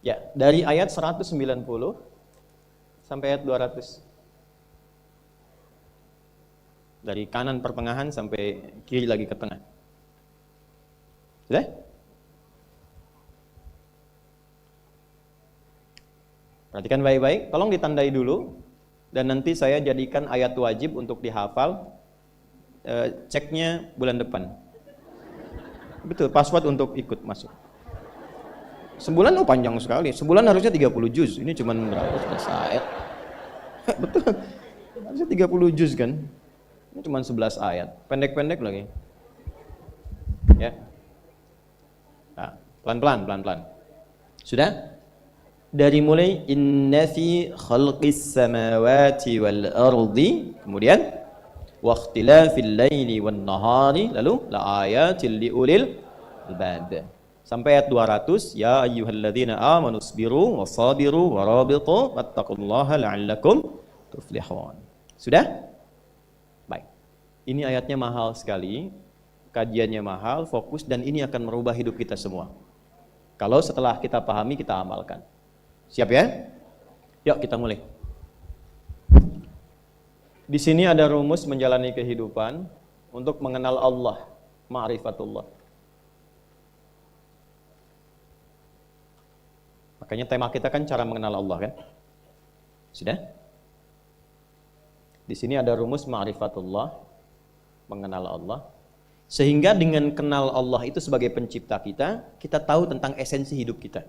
Ya, dari ayat 190 sampai ayat 200. Dari kanan pertengahan sampai kiri lagi ke tengah. Sudah? Perhatikan baik-baik, tolong ditandai dulu. Dan nanti saya jadikan ayat wajib untuk dihafal. Ceknya bulan depan. Betul, password untuk ikut masuk. Sebulan panjang sekali. Sebulan harusnya 30 juz. Ini cuma berapa? 11 ayat. Betul. Harusnya 30 juz kan. Ini cuma 11 ayat. Pendek-pendek lagi. Ya. Nah, pelan-pelan. Sudah? Dari mulai inna fi khalqis samawati wal ardi, kemudian waqtilafil laili wan nahari, lalu la ayatil liulil albab. Sampai ayat 200, ya ayyuhalladzina amanu sabiru wasabiru warabitu wattaqullaha la'allakum tuflihun. Sudah? Baik. Ini ayatnya mahal sekali, kajiannya mahal, fokus, dan ini akan merubah hidup kita semua. Kalau setelah kita pahami, kita amalkan. Siap ya? Yuk kita mulai. Di sini ada rumus menjalani kehidupan untuk mengenal Allah, ma'rifatullah. Makanya tema kita kan cara mengenal Allah kan? Sudah? Di sini ada rumus ma'rifatullah, mengenal Allah. Sehingga dengan kenal Allah itu sebagai pencipta kita, kita tahu tentang esensi hidup kita.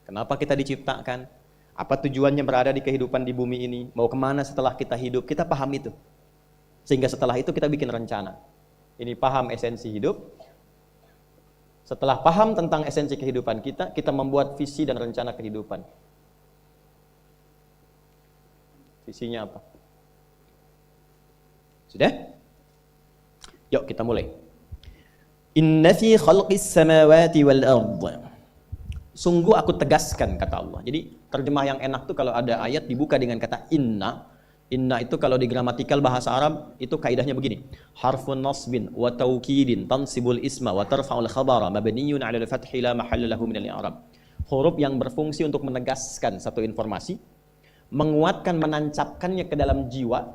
Kenapa kita diciptakan? Apa tujuannya berada di kehidupan di bumi ini? Mau kemana setelah kita hidup? Kita paham itu. Sehingga setelah itu kita bikin rencana. Ini paham esensi hidup. Setelah paham tentang esensi kehidupan kita, kita membuat visi dan rencana kehidupan. Visinya apa? Sudah? Yuk kita mulai. Inna fi khalqis samawati wal ardh. Sungguh aku tegaskan, kata Allah. Jadi terjemah yang enak tuh kalau ada ayat dibuka dengan kata inna. Inna itu kalau di gramatikal bahasa Arab itu kaidahnya begini. Harfun nasbin wa taukidin tansibul isma wa tarfa'ul khabara mabniyun 'ala al-fathi la mahalla lahu min al-i'rab. Huruf yang berfungsi untuk menegaskan satu informasi, menguatkan, menancapkannya ke dalam jiwa,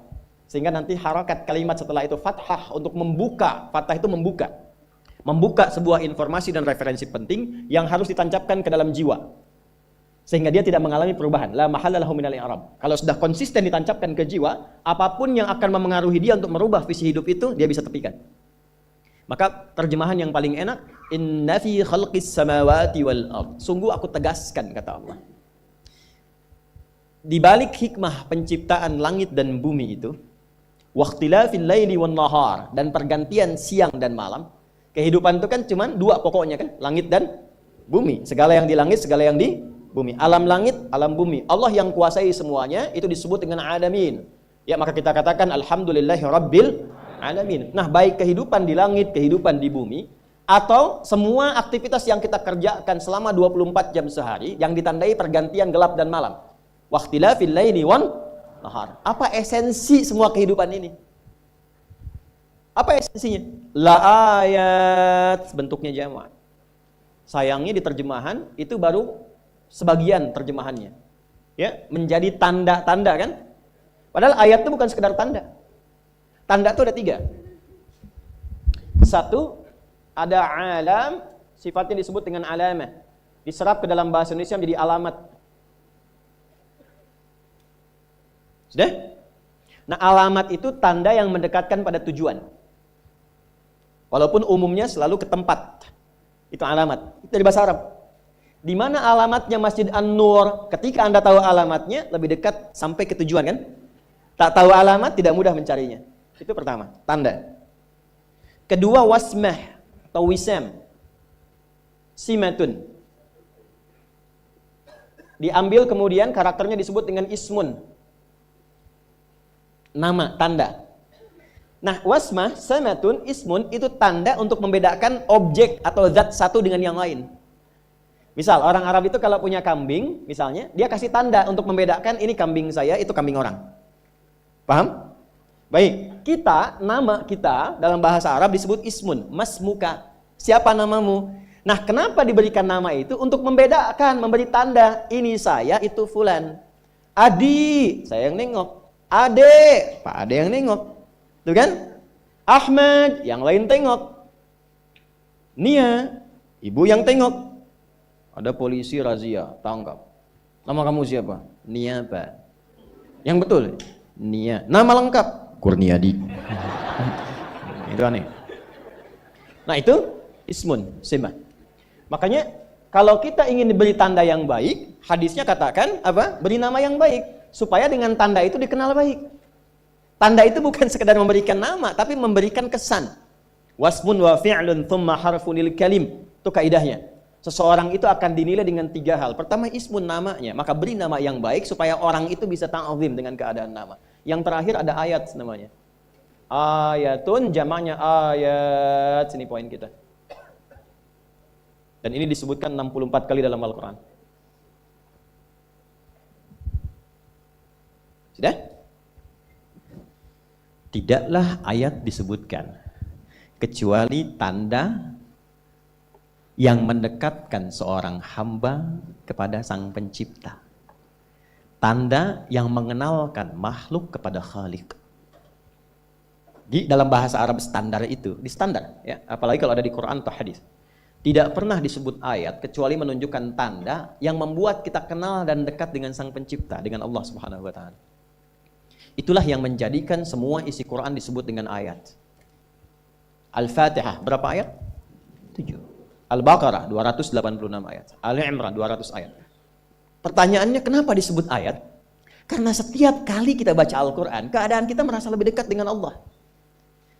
sehingga nanti harakat kalimat setelah itu fathah untuk membuka. Fathah itu membuka sebuah informasi dan referensi penting yang harus ditancapkan ke dalam jiwa. Sehingga dia tidak mengalami perubahan. La mahalla lahu minal i'rab. Kalau sudah konsisten ditancapkan ke jiwa, apapun yang akan memengaruhi dia untuk merubah visi hidup itu, dia bisa tepikan. Maka terjemahan yang paling enak, inna fi khalqis samawati wal ard. Sungguh aku tegaskan, kata Allah. Di balik hikmah penciptaan langit dan bumi itu, waqtilafil laili wan nahar, dan pergantian siang dan malam. Kehidupan itu kan cuma dua pokoknya kan, langit dan bumi. Segala yang di langit, segala yang di bumi. Alam langit, alam bumi. Allah yang kuasai semuanya, itu disebut dengan alamin. Ya, maka kita katakan alhamdulillahi rabbil alamin. Nah, baik kehidupan di langit, kehidupan di bumi, atau semua aktivitas yang kita kerjakan selama 24 jam sehari yang ditandai pergantian gelap dan malam. Waqtilafil laili wan nahar. Apa esensi semua kehidupan ini? Apa esensinya? La ayat, bentuknya jamak. Sayangnya di terjemahan itu baru sebagian terjemahannya. Ya, menjadi tanda-tanda kan? Padahal ayat itu bukan sekedar tanda. Tanda itu ada 3. Satu, ada alam, sifatnya disebut dengan alamah. Diserap ke dalam bahasa Indonesia menjadi alamat. Sudah? Nah, alamat itu tanda yang mendekatkan pada tujuan. Walaupun umumnya selalu ke tempat. Itu alamat. Itu dari bahasa Arab. Di mana alamatnya Masjid An-Nur? Ketika Anda tahu alamatnya, lebih dekat sampai ke tujuan kan? Tak tahu alamat, tidak mudah mencarinya. Itu pertama, tanda. Kedua, wasmah atau wisam. Simatun. Diambil kemudian karakternya disebut dengan ismun. Nama, tanda. Nah, wasmah, simatun, ismun itu tanda untuk membedakan objek atau zat satu dengan yang lain. Misal orang Arab itu kalau punya kambing, misalnya, dia kasih tanda untuk membedakan ini kambing saya, itu kambing orang. Paham? Baik, nama kita dalam bahasa Arab disebut ismun, masmuka. Siapa namamu? Nah, kenapa diberikan nama itu? Untuk membedakan, memberi tanda. Ini saya, itu fulan. Adi, saya yang nengok. Ade, Pak Ade yang nengok. Tuh kan? Ahmad, yang lain tengok. Nia, ibu yang tengok. Ada polisi razia, tangkap. Nama kamu siapa? Nia, Pak. Yang betul? Nia. Nama lengkap? Kurniadi. Itu aneh. Nah, itu ismun, sima. Makanya kalau kita ingin diberi tanda yang baik, hadisnya katakan apa? Beri nama yang baik supaya dengan tanda itu dikenal baik. Tanda itu bukan sekedar memberikan nama, tapi memberikan kesan. Wasmun wa fi'lun thumma harfun lil kalim. Itu kaidahnya. Seseorang itu akan dinilai dengan 3 hal. Pertama, ismun, namanya. Maka beri nama yang baik supaya orang itu bisa ta'zim dengan keadaan nama. Yang terakhir ada ayat namanya. Ayatun, jamaknya ayat. Sini poin kita. Dan ini disebutkan 64 kali dalam Al-Quran. Sudah? Tidaklah ayat disebutkan kecuali tanda yang mendekatkan seorang hamba kepada Sang Pencipta. Tanda yang mengenalkan makhluk kepada Khalik. Di dalam bahasa Arab standar itu, di standar ya, apalagi kalau ada di Quran atau hadis. Tidak pernah disebut ayat kecuali menunjukkan tanda yang membuat kita kenal dan dekat dengan Sang Pencipta, dengan Allah Subhanahu wa taala. Itulah yang menjadikan semua isi Quran disebut dengan ayat. Al-Fatihah berapa ayat? 7. Al-Baqarah 286 ayat. Ali Imran 200 ayat. Pertanyaannya kenapa disebut ayat? Karena setiap kali kita baca Al-Quran, keadaan kita merasa lebih dekat dengan Allah.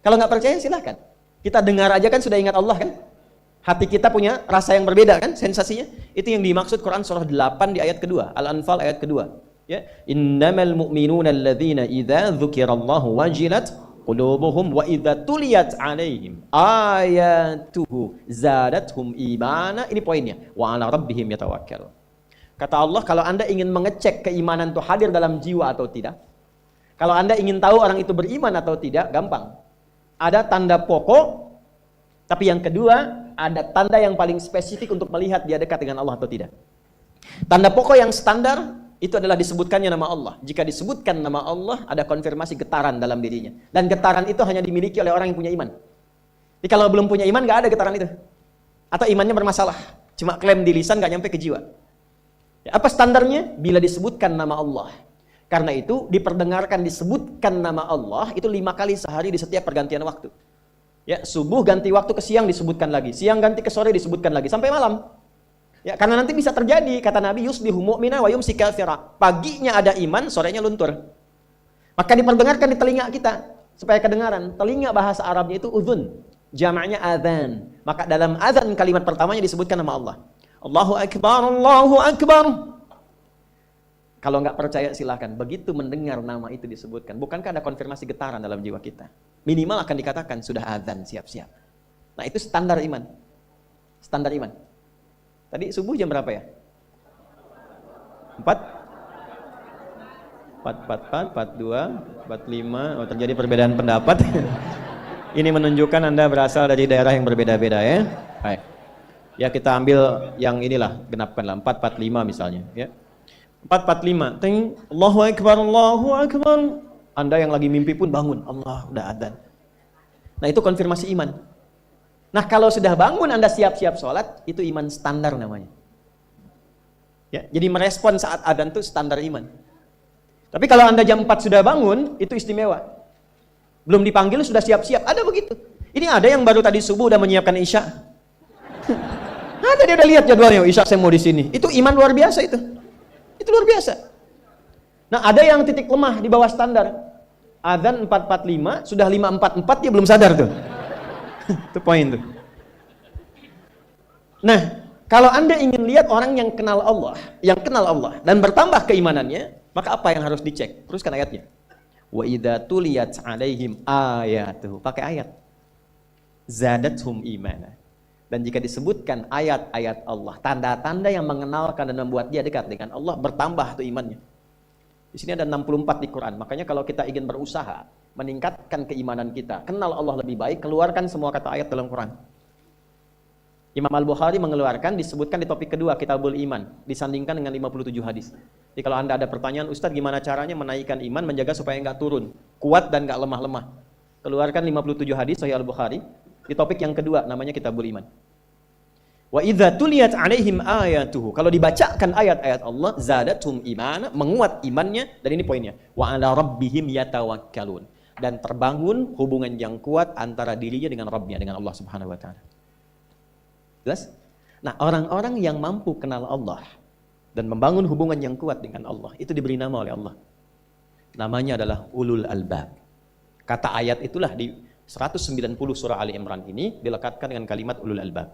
Kalau nggak percaya silahkan. Kita dengar aja kan sudah ingat Allah kan? Hati kita punya rasa yang berbeda kan sensasinya? Itu yang dimaksud Quran surah 8 di ayat kedua, Al-Anfal ayat kedua. Ya, innamal mu'minuna alladzina idza dzukirallahu wajilat qulubuhum wa idza tuliyat 'alaihim ayatuhu zadatuhum imana. Ini poinnya. Wa 'ala rabbihim yatawakkalun. Kata Allah, kalau Anda ingin mengecek keimanan itu hadir dalam jiwa atau tidak, kalau Anda ingin tahu orang itu beriman atau tidak, gampang. Ada tanda pokok, tapi yang kedua ada tanda yang paling spesifik untuk melihat dia dekat dengan Allah atau tidak. Tanda pokok yang standar itu adalah disebutkannya nama Allah. Jika disebutkan nama Allah, ada konfirmasi getaran dalam dirinya. Dan getaran itu hanya dimiliki oleh orang yang punya iman. Jadi kalau belum punya iman, nggak ada getaran itu. Atau imannya bermasalah. Cuma klaim di lisan, nggak nyampe ke jiwa. Ya, apa standarnya? Bila disebutkan nama Allah. Karena itu, diperdengarkan disebutkan nama Allah, itu 5 kali sehari di setiap pergantian waktu. Ya, subuh ganti waktu ke siang disebutkan lagi. Siang ganti ke sore disebutkan lagi. Sampai malam. Ya, karena nanti bisa terjadi, kata Nabi, yusbihu mu'mina wa yumsi kafira. Paginya ada iman, sorenya luntur. Maka diperdengarkan di telinga kita supaya kedengaran. Telinga bahasa Arabnya itu udhun, jamaknya adzan. Maka dalam adzan kalimat pertamanya disebutkan nama Allah. Allahu akbar, Allahu akbar. Kalau nggak percaya silahkan. Begitu mendengar nama itu disebutkan, bukankah ada konfirmasi getaran dalam jiwa kita? Minimal akan dikatakan sudah adzan, siap-siap. Nah, itu standar iman. Standar iman. Tadi subuh jam berapa ya? 4? 4, 42, 45. Oh, terjadi perbedaan pendapat. Ini menunjukkan Anda berasal dari daerah yang berbeda-beda ya. Baik. Ya, kita ambil yang inilah, genapkanlah 445 misalnya ya. 445. Ting, Allahu akbar, Allahu akbar. Anda yang lagi mimpi pun bangun, Allah udah adzan. Nah, itu konfirmasi iman. Nah, kalau sudah bangun Anda siap-siap sholat, itu iman standar namanya. Ya, jadi merespon saat adzan itu standar iman. Tapi kalau Anda jam 4 sudah bangun, itu istimewa. Belum dipanggil sudah siap-siap, ada begitu. Ini ada yang baru tadi subuh udah menyiapkan isya. Ada, dia udah lihat jadwalnya, isya saya mau di sini. Itu iman luar biasa itu. Itu luar biasa. Nah, ada yang titik lemah di bawah standar. Adzan 4.45, sudah 5.44 dia belum sadar tuh. Itu poin tuh. Nah, kalau Anda ingin lihat orang yang kenal Allah dan bertambah keimanannya, maka apa yang harus dicek? Teruskan ayatnya. Wa idza tuliyat 'alaihim ayatuhu. Pakai ayat. Zadatuhum imana. Dan jika disebutkan ayat-ayat Allah, tanda-tanda yang mengenalkan dan membuat dia dekat dengan Allah, bertambah tuh imannya. Di sini ada 64 di Quran. Makanya kalau kita ingin berusaha meningkatkan keimanan kita, kenal Allah lebih baik, keluarkan semua kata ayat dalam Quran. Imam Al-Bukhari mengeluarkan, disebutkan di topik kedua, Kitabul Iman, disandingkan dengan 57 hadis. Jadi kalau Anda ada pertanyaan, Ustadz gimana caranya menaikkan iman, menjaga supaya nggak turun, kuat dan nggak lemah-lemah. Keluarkan 57 hadis Sahih Al-Bukhari, di topik yang kedua, namanya Kitabul Iman. Wa idza tuliyat alaihim ayatuhu. Kalau dibacakan ayat-ayat Allah, zadatum imana, menguat imannya, dan ini poinnya. Wa ala rabbihim yatawakkalun. Dan terbangun hubungan yang kuat antara dirinya dengan Rabbnya, dengan Allah Subhanahu wa taala. Jelas? Nah, orang-orang yang mampu kenal Allah dan membangun hubungan yang kuat dengan Allah, itu diberi nama oleh Allah. Namanya adalah ulul albab. Kata ayat itulah di 190 surah Ali Imran ini dilekatkan dengan kalimat ulul albab.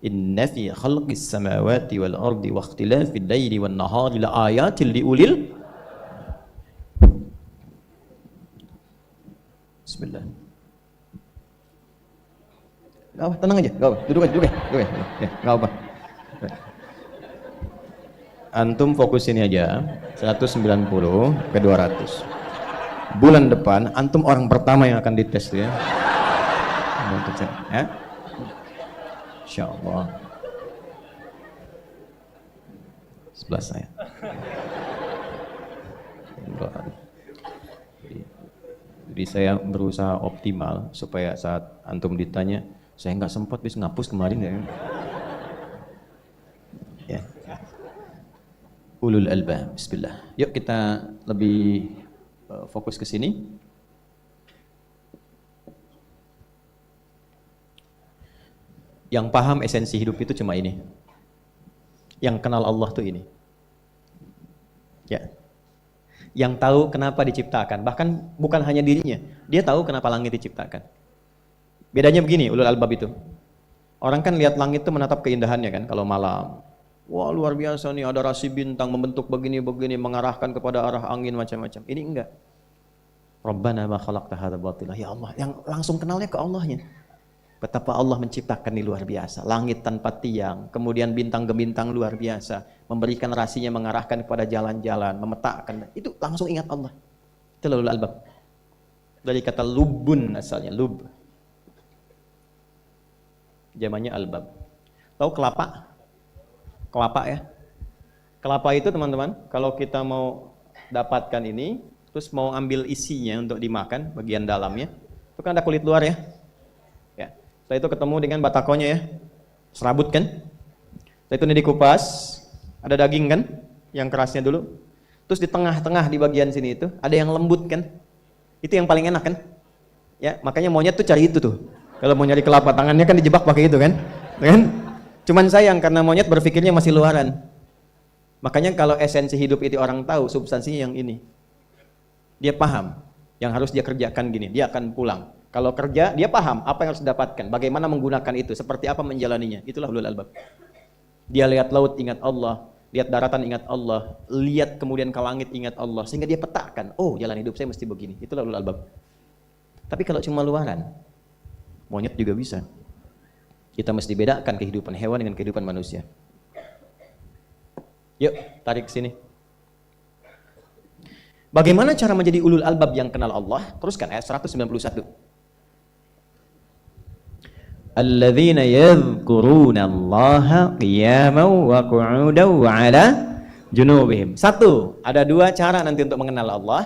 Inna fi khalqis samawati wal ardi wa ikhtilafil laili wan nahari la ayatil liulil. Bismillah. Gak apa, tenang aja, gak apa, duduk aja, ya, gak apa. Antum fokus ini aja, 190 ke 200. Bulan depan, antum orang pertama yang akan dites ya. Ya? Insya Allah. Sebelah saya. Jadi saya berusaha optimal supaya saat antum ditanya, saya nggak sempat bisa ngapus kemarin ya. Ya. Ulul albab, bismillah. Yuk kita lebih fokus ke sini. Yang paham esensi hidup itu cuma ini. Yang kenal Allah tuh ini. Ya. Yang tahu kenapa diciptakan, bahkan bukan hanya dirinya, dia tahu kenapa langit diciptakan. Bedanya begini, ulul albab itu. Orang kan lihat langit itu menatap keindahannya kan kalau malam. Wah, luar biasa nih, ada rasi bintang membentuk begini-begini, mengarahkan kepada arah angin macam-macam. Ini enggak. Rabbana ma khalaqta hadza batila. Ya Allah, yang langsung kenalnya ke Allahnya. Betapa Allah menciptakan ini luar biasa. Langit tanpa tiang, kemudian bintang-bintang luar biasa, memberikan rasinya mengarahkan kepada jalan-jalan, memetakkan. Itu langsung ingat Allah. Itu ulul albab. Dari kata lubun asalnya, lub. Zamannya albab. Tahu kelapa? Kelapa ya. Kelapa itu teman-teman, kalau kita mau dapatkan ini, terus mau ambil isinya untuk dimakan, bagian dalamnya, itu kan ada kulit luar ya. Ya. Setelah itu ketemu dengan batakonya ya, serabut kan. Setelah itu ini dikupas, ada daging kan, yang kerasnya dulu. Terus di tengah-tengah di bagian sini itu, ada yang lembut kan. Itu yang paling enak kan. Ya, makanya monyet tuh cari itu tuh. Kalau mau nyari kelapa, tangannya kan dijebak pakai itu kan. Cuman sayang karena monyet berpikirnya masih luaran. Makanya kalau esensi hidup itu orang tahu, substansinya yang ini. Dia paham yang harus dia kerjakan gini, dia akan pulang. Kalau kerja, dia paham apa yang harus didapatkan, bagaimana menggunakan itu, seperti apa menjalaninya. Itulah ulul albab. Dia lihat laut ingat Allah, lihat daratan ingat Allah, lihat kemudian ke langit ingat Allah, sehingga dia petakan, oh jalan hidup saya mesti begini. Itulah ulul albab. Tapi kalau cuma luaran, monyet juga bisa. Kita mesti bedakan kehidupan hewan dengan kehidupan manusia. Yuk, tarik ke sini. Bagaimana cara menjadi ulul albab yang kenal Allah? Teruskan ayat 191. Alladzina yadhkuruna Allaha qiyaman wa qu'udan wa 'ala junubihim. Satu, ada dua cara nanti untuk mengenal Allah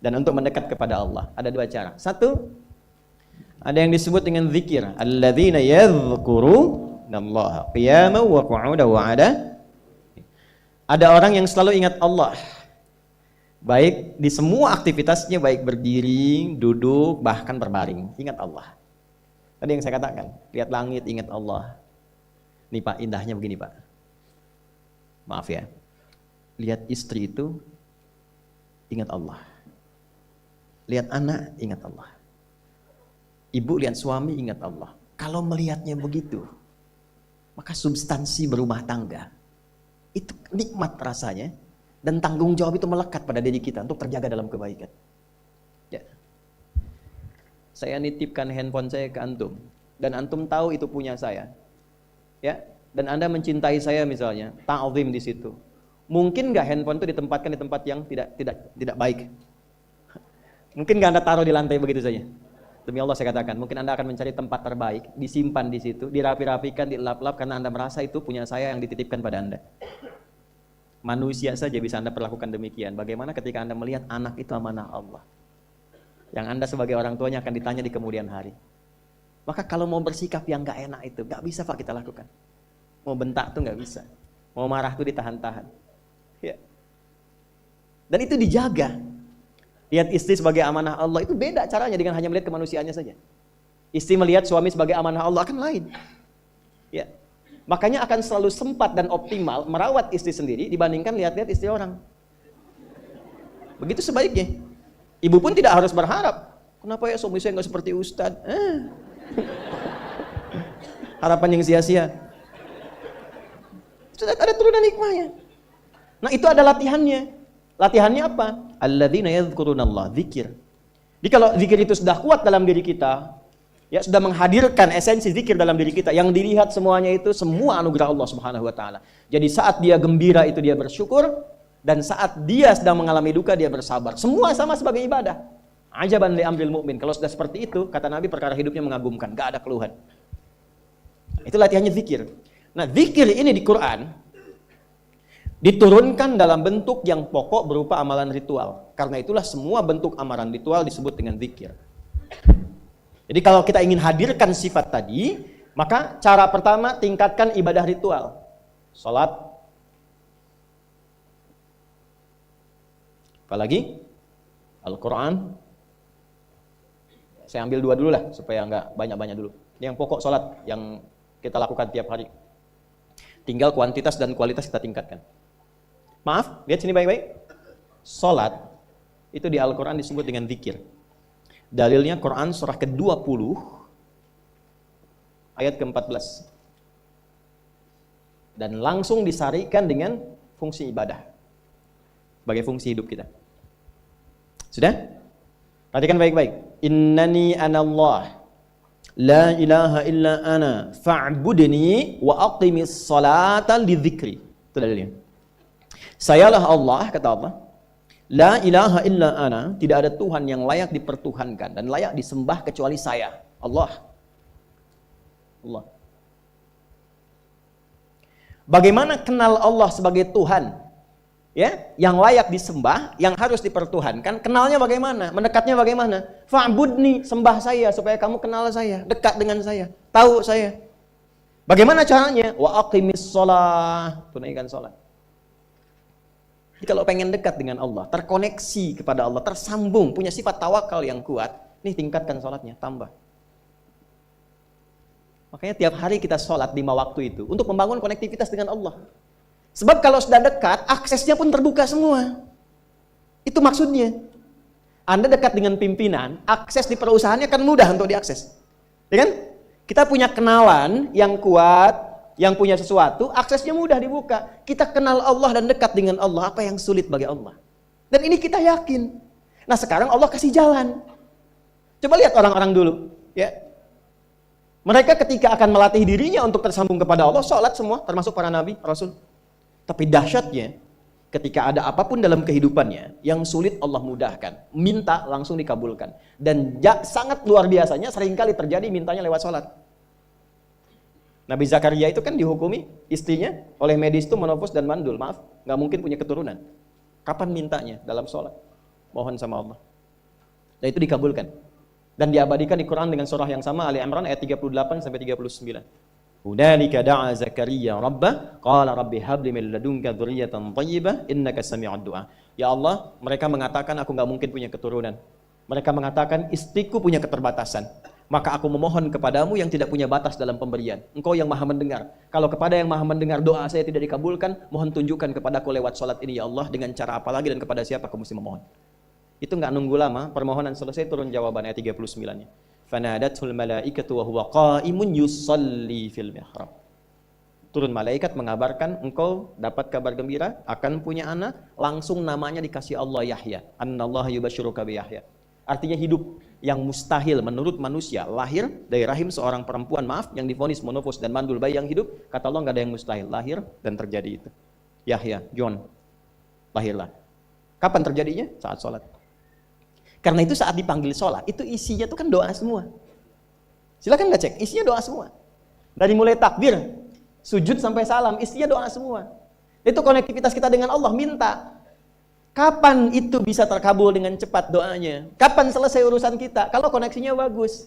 dan untuk mendekat kepada Allah. Ada dua cara. Satu, ada yang disebut dengan zikir. Alladzina yadhkuruna Allaha qiyaman wa qu'udan wa 'ala. Ada orang yang selalu ingat Allah. Baik di semua aktivitasnya, baik berdiri, duduk, bahkan berbaring, ingat Allah. Tadi yang saya katakan, lihat langit, ingat Allah. Nih Pak, indahnya begini Pak. Maaf ya. Lihat istri itu, ingat Allah. Lihat anak, ingat Allah. Ibu lihat suami, ingat Allah. Kalau melihatnya begitu, maka substansi berumah tangga, itu nikmat rasanya. Dan tanggung jawab itu melekat pada diri kita untuk terjaga dalam kebaikan. Ya. Saya nitipkan handphone saya ke antum, dan antum tahu itu punya saya. Ya. Dan Anda mencintai saya misalnya, ta'zim di situ. Mungkin nggak handphone itu ditempatkan di tempat yang tidak baik? Mungkin nggak Anda taruh di lantai begitu saja? Demi Allah saya katakan, mungkin Anda akan mencari tempat terbaik, disimpan di situ, dirapi-rapikan, dilap-lap karena Anda merasa itu punya saya yang dititipkan pada Anda. Manusia saja bisa Anda perlakukan demikian. Bagaimana ketika Anda melihat anak itu amanah Allah, yang Anda sebagai orang tuanya akan ditanya di kemudian hari. Maka kalau mau bersikap yang gak enak itu, gak bisa Pak kita lakukan. Mau bentak tuh gak bisa. Mau marah tuh ditahan-tahan. Ya. Dan itu dijaga. Lihat istri sebagai amanah Allah itu beda caranya dengan hanya melihat kemanusiaannya saja. Istri melihat suami sebagai amanah Allah akan lain. Ya. Makanya akan selalu sempat dan optimal merawat istri sendiri dibandingkan lihat-lihat istri orang. Begitu sebaiknya. Ibu pun tidak harus berharap, kenapa ya suami saya nggak seperti Ustadz? Harapan yang sia-sia. Sudah ada turunan hikmahnya. Nah itu ada latihannya. Latihannya apa? Alladzina yadhkurunallah, zikir. Jadi kalau zikir itu sudah kuat dalam diri kita, ya sudah menghadirkan esensi zikir dalam diri kita, yang dilihat semuanya itu semua anugerah Allah Subhanahu wa taala. Jadi saat dia gembira itu dia bersyukur, dan saat dia sedang mengalami duka dia bersabar. Semua sama sebagai ibadah. Ajaban li amril mu'min. Kalau sudah seperti itu, kata Nabi, perkara hidupnya mengagumkan, enggak ada keluhan. Itu latihannya zikir. Nah, zikir ini di Quran diturunkan dalam bentuk yang pokok berupa amalan ritual. Karena itulah semua bentuk amalan ritual disebut dengan zikir. Jadi kalau kita ingin hadirkan sifat tadi, maka cara pertama tingkatkan ibadah ritual. Salat. Apalagi? Al-Quran. Saya ambil 2 dulu lah, supaya nggak banyak-banyak dulu. Yang pokok salat yang kita lakukan tiap hari. Tinggal kuantitas dan kualitas kita tingkatkan. Maaf, lihat sini baik-baik. Salat itu di Al-Quran disebut dengan zikir. Dalilnya Quran surah ke-20 ayat ke-14. Dan langsung disarikan dengan fungsi ibadah sebagai fungsi hidup kita. Sudah? Perhatikan baik-baik. Innani anallah la ilaha illa ana fa'budni wa aqimis salata li dzikri. Itu dalilnya. Sayalah Allah, kata Allah. La ilaha illa ana, tidak ada Tuhan yang layak dipertuhankan dan layak disembah kecuali saya, Allah. Allah. Bagaimana kenal Allah sebagai Tuhan? Ya, yang layak disembah, yang harus dipertuhankan, kenalnya bagaimana? Mendekatnya bagaimana? Fa'budni, sembah saya supaya kamu kenal saya, dekat dengan saya, tahu saya. Bagaimana caranya? Wa aqimis shalah, tunaikan salat. Jadi kalau pengen dekat dengan Allah, terkoneksi kepada Allah, tersambung, punya sifat tawakal yang kuat, nih tingkatkan sholatnya, tambah. Makanya tiap hari kita sholat 5 waktu itu, untuk membangun konektivitas dengan Allah. Sebab kalau sudah dekat, aksesnya pun terbuka semua. Itu maksudnya. Anda dekat dengan pimpinan, akses di perusahaannya kan mudah untuk diakses. Ya kan? Kita punya kenalan yang kuat, yang punya sesuatu, aksesnya mudah dibuka. Kita kenal Allah dan dekat dengan Allah, apa yang sulit bagi Allah. Dan ini kita yakin. Nah sekarang Allah kasih jalan. Coba lihat orang-orang dulu. Ya. Mereka ketika akan melatih dirinya untuk tersambung kepada Allah, sholat semua, termasuk para nabi, rasul. Tapi dahsyatnya, ketika ada apapun dalam kehidupannya, yang sulit Allah mudahkan. Minta langsung dikabulkan. Dan sangat luar biasanya, seringkali terjadi mintanya lewat sholat. Nabi Zakaria itu kan dihukumi istrinya oleh medis itu menopause dan mandul. Maaf, nggak mungkin punya keturunan. Kapan mintanya? Dalam sholat. Mohon sama Allah. Dan itu dikabulkan. Dan diabadikan di Quran dengan surah yang sama, Ali Imran ayat 38-39. Hunalika da'a Zakaria rabbah, qala rabbi habli min ladunka dzurriyyatan thayyibah innaka sami'ud du'a. Ya Allah, mereka mengatakan aku nggak mungkin punya keturunan. Mereka mengatakan istriku punya keterbatasan. Maka aku memohon kepadamu yang tidak punya batas dalam pemberian. Engkau yang maha mendengar. Kalau kepada yang maha mendengar doa saya tidak dikabulkan, mohon tunjukkan kepadaku lewat sholat ini ya Allah, dengan cara apa lagi dan kepada siapa aku mesti memohon. Itu nggak nunggu lama, permohonan selesai turun jawaban ayat 39-nya. Fanadatul malaikatu wa huwa qa'imun yusalli fil mihrab. Turun malaikat mengabarkan engkau dapat kabar gembira akan punya anak, langsung namanya dikasih Allah Yahya. Annallaha yubasyiruka bi Yahya. Artinya hidup yang mustahil menurut manusia, lahir dari rahim seorang perempuan, maaf, yang divonis monofos dan mandul, bayi yang hidup, kata Allah nggak ada yang mustahil, lahir dan terjadi itu. Yahya, John, lahirlah. Kapan terjadinya? Saat sholat. Karena itu saat dipanggil sholat, itu isinya tuh kan doa semua. Silakan nggak cek, isinya doa semua. Dari mulai takbir, sujud sampai salam, isinya doa semua. Itu konektivitas kita dengan Allah, minta. Kapan itu bisa terkabul dengan cepat doanya? Kapan selesai urusan kita? Kalau koneksinya bagus.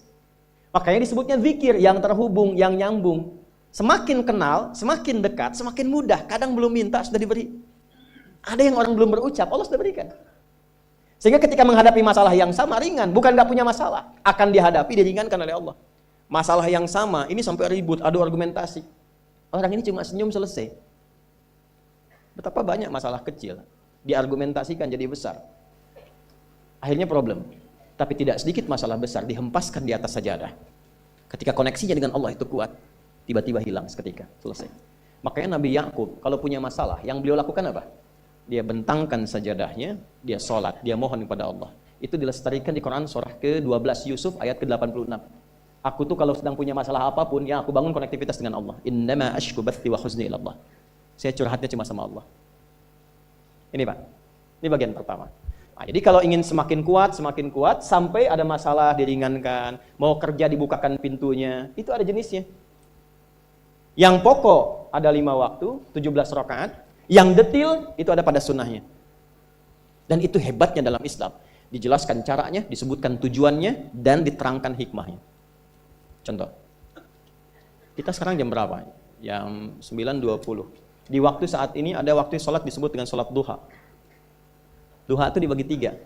Makanya disebutnya zikir, yang terhubung, yang nyambung. Semakin kenal, semakin dekat, semakin mudah. Kadang belum minta, sudah diberi. Ada yang orang belum berucap, Allah sudah berikan. Sehingga ketika menghadapi masalah yang sama, ringan. Bukan gak punya masalah. Akan dihadapi, diringankan oleh Allah. Masalah yang sama, ini sampai ribut, adu argumentasi. Orang ini cuma senyum, selesai. Betapa banyak masalah kecil diargumentasikan jadi besar. Akhirnya problem. Tapi tidak sedikit masalah besar dihempaskan di atas sajadah. Ketika koneksinya dengan Allah itu kuat, tiba-tiba hilang seketika, selesai. Makanya Nabi Yakub kalau punya masalah, yang beliau lakukan apa? Dia bentangkan sajadahnya, dia sholat, dia mohon kepada Allah. Itu dilestarikan di Quran surah ke-12 Yusuf ayat ke-86. Aku tuh kalau sedang punya masalah apapun, ya aku bangun konektivitas dengan Allah. Innama ashku bathi wa khuzni ilallah. Saya curhatnya cuma sama Allah. Ini Pak, ini bagian pertama. Nah, jadi kalau ingin semakin kuat, sampai ada masalah diringankan, mau kerja dibukakan pintunya, itu ada jenisnya. Yang pokok ada 5 waktu, 17 rakaat, yang detil itu ada pada sunnahnya. Dan itu hebatnya dalam Islam. Dijelaskan caranya, disebutkan tujuannya, dan diterangkan hikmahnya. Contoh, kita sekarang jam berapa? Jam 9.20. Di waktu saat ini ada waktu sholat disebut dengan sholat duha. Duha itu dibagi 3.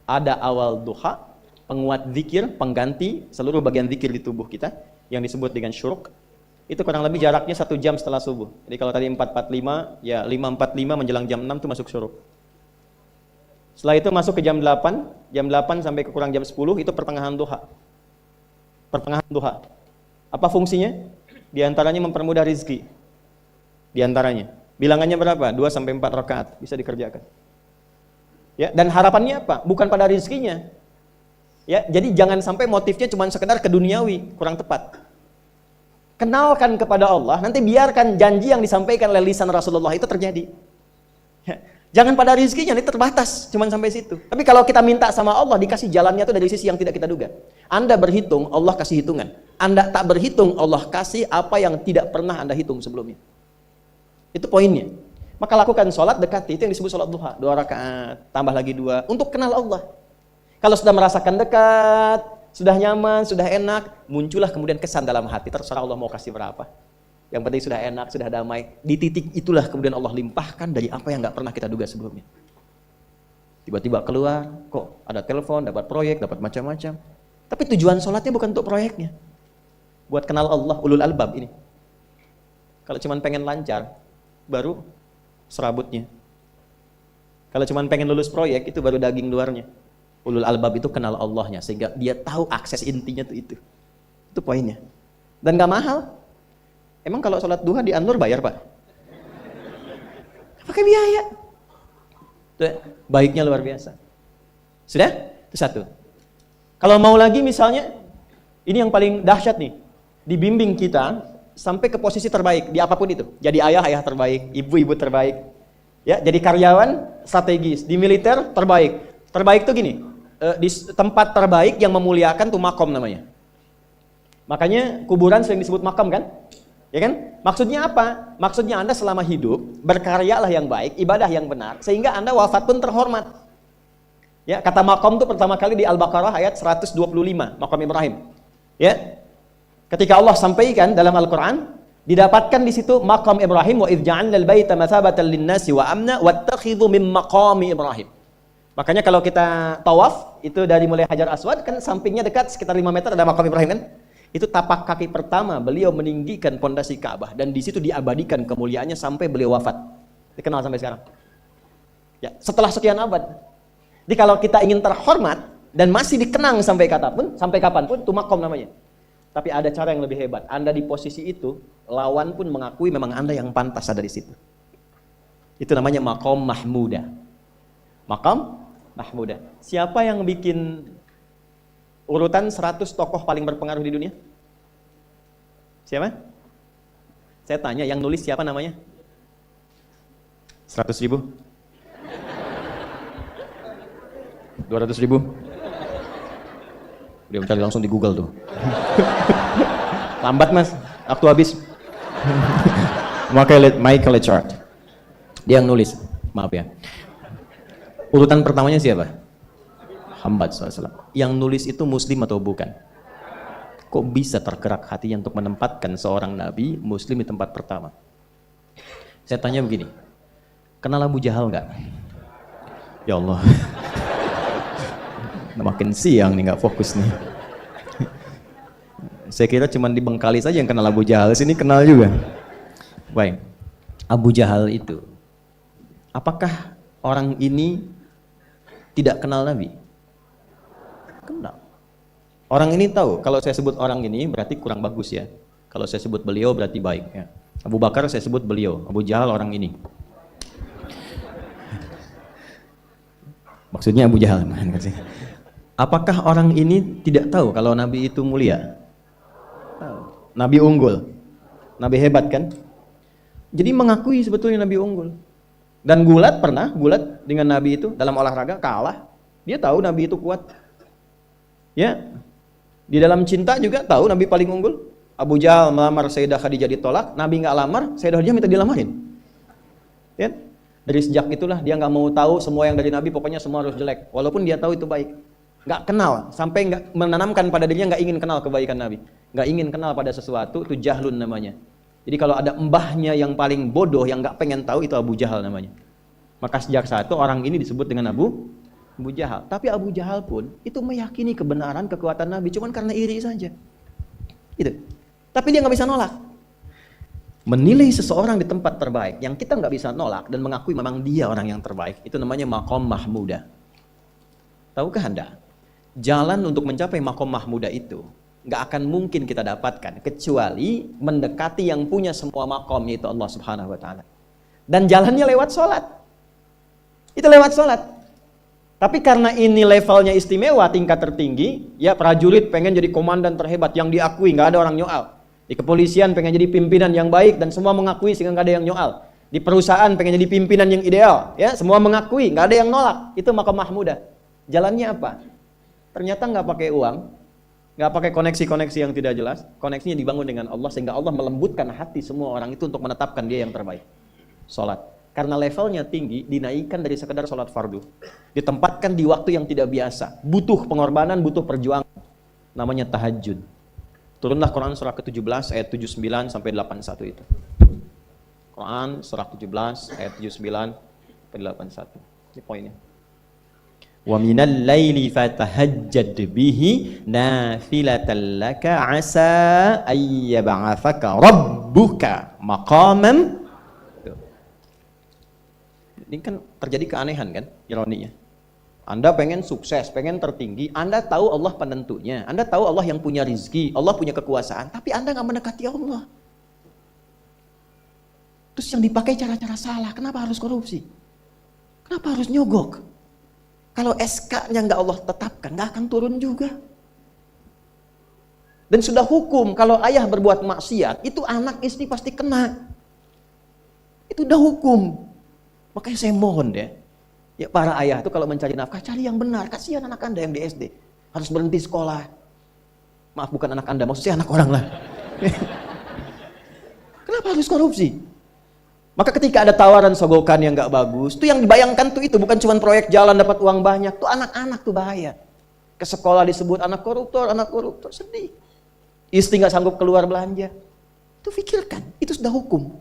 Ada awal duha, penguat zikir, pengganti seluruh bagian zikir di tubuh kita, yang disebut dengan syuruk. Itu kurang lebih jaraknya 1 jam setelah subuh. Jadi kalau tadi 4.45, ya 5.45 menjelang jam 6 itu masuk syuruk. Setelah itu masuk ke jam 8 sampai ke kurang jam 10 itu pertengahan duha. Pertengahan duha. Apa fungsinya? Di antaranya mempermudah rizki. Di antaranya. Bilangannya berapa? 2 sampai 4 rakaat bisa dikerjakan. Ya, dan harapannya apa? Bukan pada rizkinya. Ya, jadi jangan sampai motifnya cuma sekedar keduniawi, kurang tepat. Kenalkan kepada Allah, nanti biarkan janji yang disampaikan oleh lisan Rasulullah itu terjadi. Ya, jangan pada rizkinya, ini terbatas, cuma sampai situ. Tapi kalau kita minta sama Allah, dikasih jalannya itu dari sisi yang tidak kita duga. Anda berhitung, Allah kasih hitungan. Anda tak berhitung, Allah kasih apa yang tidak pernah Anda hitung sebelumnya. Itu poinnya. Maka lakukan sholat, dekati. Itu yang disebut sholat duha. 2 rakaat, tambah lagi 2. Untuk kenal Allah. Kalau sudah merasakan dekat, sudah nyaman, sudah enak, muncullah kemudian kesan dalam hati. Terserah Allah mau kasih berapa. Yang penting sudah enak, sudah damai. Di titik itulah kemudian Allah limpahkan dari apa yang gak pernah kita duga sebelumnya. Tiba-tiba keluar, kok ada telepon, dapat proyek, dapat macam-macam. Tapi tujuan sholatnya bukan untuk proyeknya. Buat kenal Allah, ulul albab ini. Kalau cuma pengen lancar, baru serabutnya. Kalau cuma pengen lulus proyek, itu baru daging luarnya. Ulul albab itu kenal Allahnya, sehingga dia tahu akses intinya tuh itu. Itu poinnya. Dan gak mahal. Emang kalau sholat duha di An-Nur bayar Pak? Pakai biaya. Tuh, baiknya luar biasa. Sudah? Itu satu. Kalau mau lagi misalnya, ini yang paling dahsyat nih. Dibimbing kita sampai ke posisi terbaik di apapun itu. Jadi ayah terbaik, ibu terbaik. Ya, jadi karyawan strategis, di militer terbaik. Terbaik tuh gini, di tempat terbaik yang memuliakan tuh makom namanya. Makanya kuburan sering disebut makam kan? Ya kan? Maksudnya apa? Maksudnya Anda selama hidup berkaryalah yang baik, ibadah yang benar, sehingga Anda wafat pun terhormat. Ya, kata makom tuh pertama kali di Al-Baqarah ayat 125, makom Ibrahim. Ya. Ketika Allah sampaikan dalam Al-Quran, didapatkan di situ maqam Ibrahim, wa idh ja'alna al-baita mathabatan lin-nasi wa amna wattakhidhu min maqami Ibrahim. Makanya kalau kita tawaf, itu dari mulai Hajar Aswad, kan sampingnya dekat sekitar 5 meter ada maqam Ibrahim kan? Itu tapak kaki pertama beliau meninggikan pondasi Ka'bah, dan di situ diabadikan kemuliaannya sampai beliau wafat. Dikenal sampai sekarang. Ya, setelah sekian abad. Jadi kalau kita ingin terhormat dan masih dikenang sampai kapanpun, itu maqam namanya. Tapi ada cara yang lebih hebat. Anda di posisi itu, lawan pun mengakui memang Anda yang pantas ada di situ. Itu namanya maqam mahmuda. Maqam mahmuda. Siapa yang bikin urutan 100 tokoh paling berpengaruh di dunia? Siapa? Saya tanya, yang nulis siapa namanya? 100.000? 200.000? 200.000? Dia mencari langsung di Google tuh. Lambat mas, waktu habis. Michael Chart. Dia yang nulis, maaf ya. Urutan pertamanya siapa? Muhammad SAW. Yang nulis itu muslim atau bukan? Kok bisa tergerak hatinya untuk menempatkan seorang nabi muslim di tempat pertama? Saya tanya begini, kenal Abu Jahal nggak? Ya Allah. Makin siang nih, nggak fokus nih. Saya kira cuma di Bengkali saja yang kenal Abu Jahal, sini kenal juga. Baik, Abu Jahal itu, apakah orang ini tidak kenal Nabi? Kenal. Orang ini tahu, kalau saya sebut orang ini berarti kurang bagus ya. Kalau saya sebut beliau berarti baik ya. Abu Bakar saya sebut beliau, Abu Jahal orang ini. Maksudnya Abu Jahal. Apakah orang ini tidak tahu kalau Nabi itu mulia? Nabi unggul, Nabi hebat kan? Jadi mengakui sebetulnya Nabi unggul. Dan gulat dengan Nabi itu dalam olahraga kalah. Dia tahu Nabi itu kuat. Ya, di dalam cinta juga tahu Nabi paling unggul. Abu Jahal melamar Sayyidah Khadijah ditolak, Nabi nggak lamar, Sayyidah Khadijah minta dilamarin. Ya, dari sejak itulah dia nggak mau tahu semua yang dari Nabi, pokoknya semua harus jelek. Walaupun dia tahu itu baik, nggak kenal, sampai nggak menanamkan pada dirinya nggak ingin kenal kebaikan Nabi, nggak ingin kenal pada sesuatu, itu jahlun namanya. Jadi kalau ada mbahnya yang paling bodoh yang nggak pengen tahu, itu Abu Jahal namanya. Maka sejak saat itu orang ini disebut dengan Abu Jahal. Tapi Abu Jahal pun itu meyakini kebenaran kekuatan Nabi, cuman karena iri saja. Gitu. Tapi dia nggak bisa nolak. Menilai seseorang di tempat terbaik yang kita nggak bisa nolak dan mengakui memang dia orang yang terbaik, itu namanya maqam mahmudah. Tahukah Anda? Jalan untuk mencapai maqam mahmudah itu nggak akan mungkin kita dapatkan kecuali mendekati yang punya semua maqam, yaitu Allah Subhanahu wa taala. Dan jalannya lewat sholat. Itu lewat sholat. Tapi karena ini levelnya istimewa, tingkat tertinggi, ya prajurit pengen jadi komandan terhebat yang diakui, nggak ada orang nyoal. Di kepolisian pengen jadi pimpinan yang baik dan semua mengakui sehingga nggak ada yang nyoal. Di perusahaan pengen jadi pimpinan yang ideal, ya semua mengakui, nggak ada yang nolak. Itu maqam mahmudah. Jalannya apa? Ternyata nggak pakai uang, nggak pakai koneksi-koneksi yang tidak jelas. Koneksinya dibangun dengan Allah sehingga Allah melembutkan hati semua orang itu untuk menetapkan dia yang terbaik. Sholat. Karena levelnya tinggi, dinaikkan dari sekedar sholat fardu. Ditempatkan di waktu yang tidak biasa. Butuh pengorbanan, butuh perjuangan. Namanya tahajud. Turunlah Quran surah ke-17 ayat 79 sampai 81 itu. Quran surah 17 ayat 79 sampai 81. Ini poinnya. Wa minal laili fatahajjad bihi nafilatan laka asa ayyab'atsaka rabbuka maqaman. Ini kan terjadi keanehan kan, ironinya. Anda pengen sukses, pengen tertinggi, Anda tahu Allah penentunya, Anda tahu Allah yang punya rizki, Allah punya kekuasaan, tapi Anda nggak mendekati Allah. Terus yang dipakai cara-cara salah, kenapa harus korupsi? Kenapa harus nyogok? Kalau SK-nya nggak Allah tetapkan, nggak akan turun juga. Dan sudah hukum, kalau ayah berbuat maksiat, itu anak istri pasti kena. Itu udah hukum. Makanya saya mohon deh, ya para ayah itu kalau mencari nafkah, cari yang benar. Kasihan anak Anda yang di SD, harus berhenti sekolah. Maaf, bukan anak Anda, maksudnya anak orang lah. Kenapa harus korupsi? Maka ketika ada tawaran sogokan yang nggak bagus, itu yang dibayangkan tuh itu bukan cuma proyek jalan dapat uang banyak, tuh anak-anak tuh bahaya. Ke sekolah disebut anak koruptor, sedih. Istri nggak sanggup keluar belanja. Itu pikirkan, itu sudah hukum.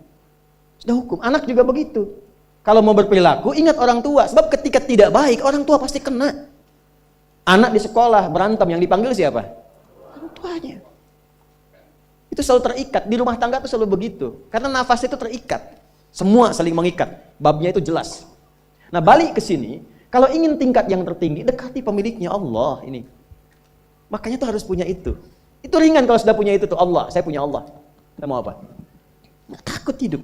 Sudah hukum. Anak juga begitu. Kalau mau berperilaku, ingat orang tua. Sebab ketika tidak baik, orang tua pasti kena. Anak di sekolah berantem, yang dipanggil siapa? Orang tuanya. Itu selalu terikat. Di rumah tangga itu selalu begitu. Karena nafas itu terikat. Semua saling mengikat. Babnya itu jelas. Nah, balik ke sini. Kalau ingin tingkat yang tertinggi, dekati pemiliknya Allah ini. Makanya tuh harus punya itu. Itu ringan kalau sudah punya itu tuh Allah. Saya punya Allah. Kita mau apa? Nggak takut hidup.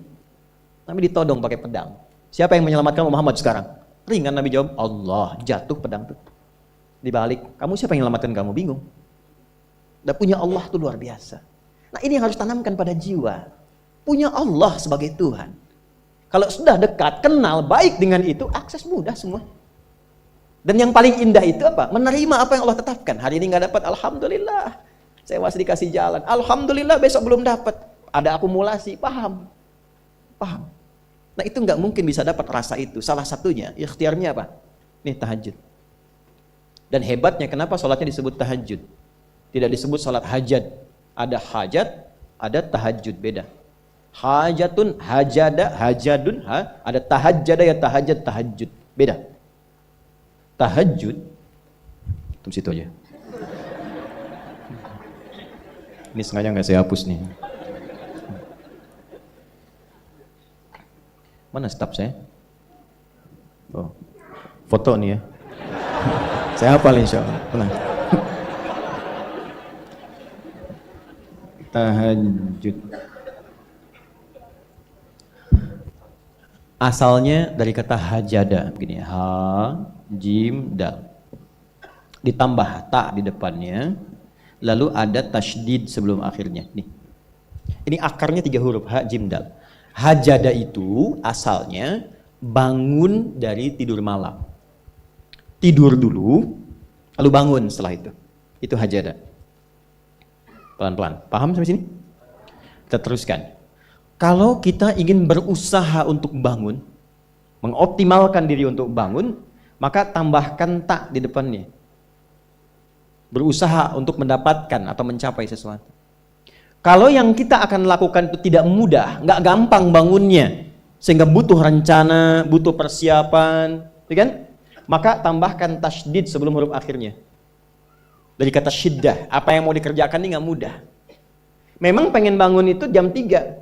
Tapi ditodong pakai pedang. Siapa yang menyelamatkan Muhammad sekarang? Ringan, Nabi jawab, Allah. Jatuh pedang itu. Dibalik, kamu siapa yang menyelamatkan kamu? Bingung. Dan punya Allah itu luar biasa. Nah, ini yang harus tanamkan pada jiwa. Punya Allah sebagai Tuhan. Kalau sudah dekat, kenal, baik dengan itu, akses mudah semua. Dan yang paling indah itu apa? Menerima apa yang Allah tetapkan. Hari ini nggak dapat, alhamdulillah. Saya masih dikasih jalan. Alhamdulillah, besok belum dapat. Ada akumulasi, paham? Paham. Nah itu nggak mungkin bisa dapat rasa itu. Salah satunya, ikhtiarnya apa? Nih tahajud. Dan hebatnya kenapa sholatnya disebut tahajud? Tidak disebut sholat hajat. Ada hajat, ada tahajud, beda. Hajatun, hajada, hajadun, ada tahajjada ya tahajud, tahajud, beda. Tahajud, tunggu situ aja. Ini sengaja nggak saya hapus nih. Mana staf saya? Oh, foto nih ya. Saya hafal insya Allah. Tenang. Tahajud. Asalnya dari kata hajada, begini, ha, jim, dal. Ditambah ta di depannya, lalu ada tasydid sebelum akhirnya. Nih. Ini akarnya 3 huruf, ha, jim, dal. Hajada itu asalnya bangun dari tidur malam. Tidur dulu, lalu bangun setelah itu. Itu hajada. Pelan-pelan. Paham sampai sini? Kita teruskan. Kalau kita ingin berusaha untuk bangun, mengoptimalkan diri untuk bangun, maka tambahkan tak di depannya. Berusaha untuk mendapatkan atau mencapai sesuatu. Kalau yang kita akan lakukan itu tidak mudah, nggak gampang bangunnya, sehingga butuh rencana, butuh persiapan, kan? Maka tambahkan tasydid sebelum huruf akhirnya. Dari kata syiddah, apa yang mau dikerjakan ini nggak mudah. Memang pengen bangun itu jam 3.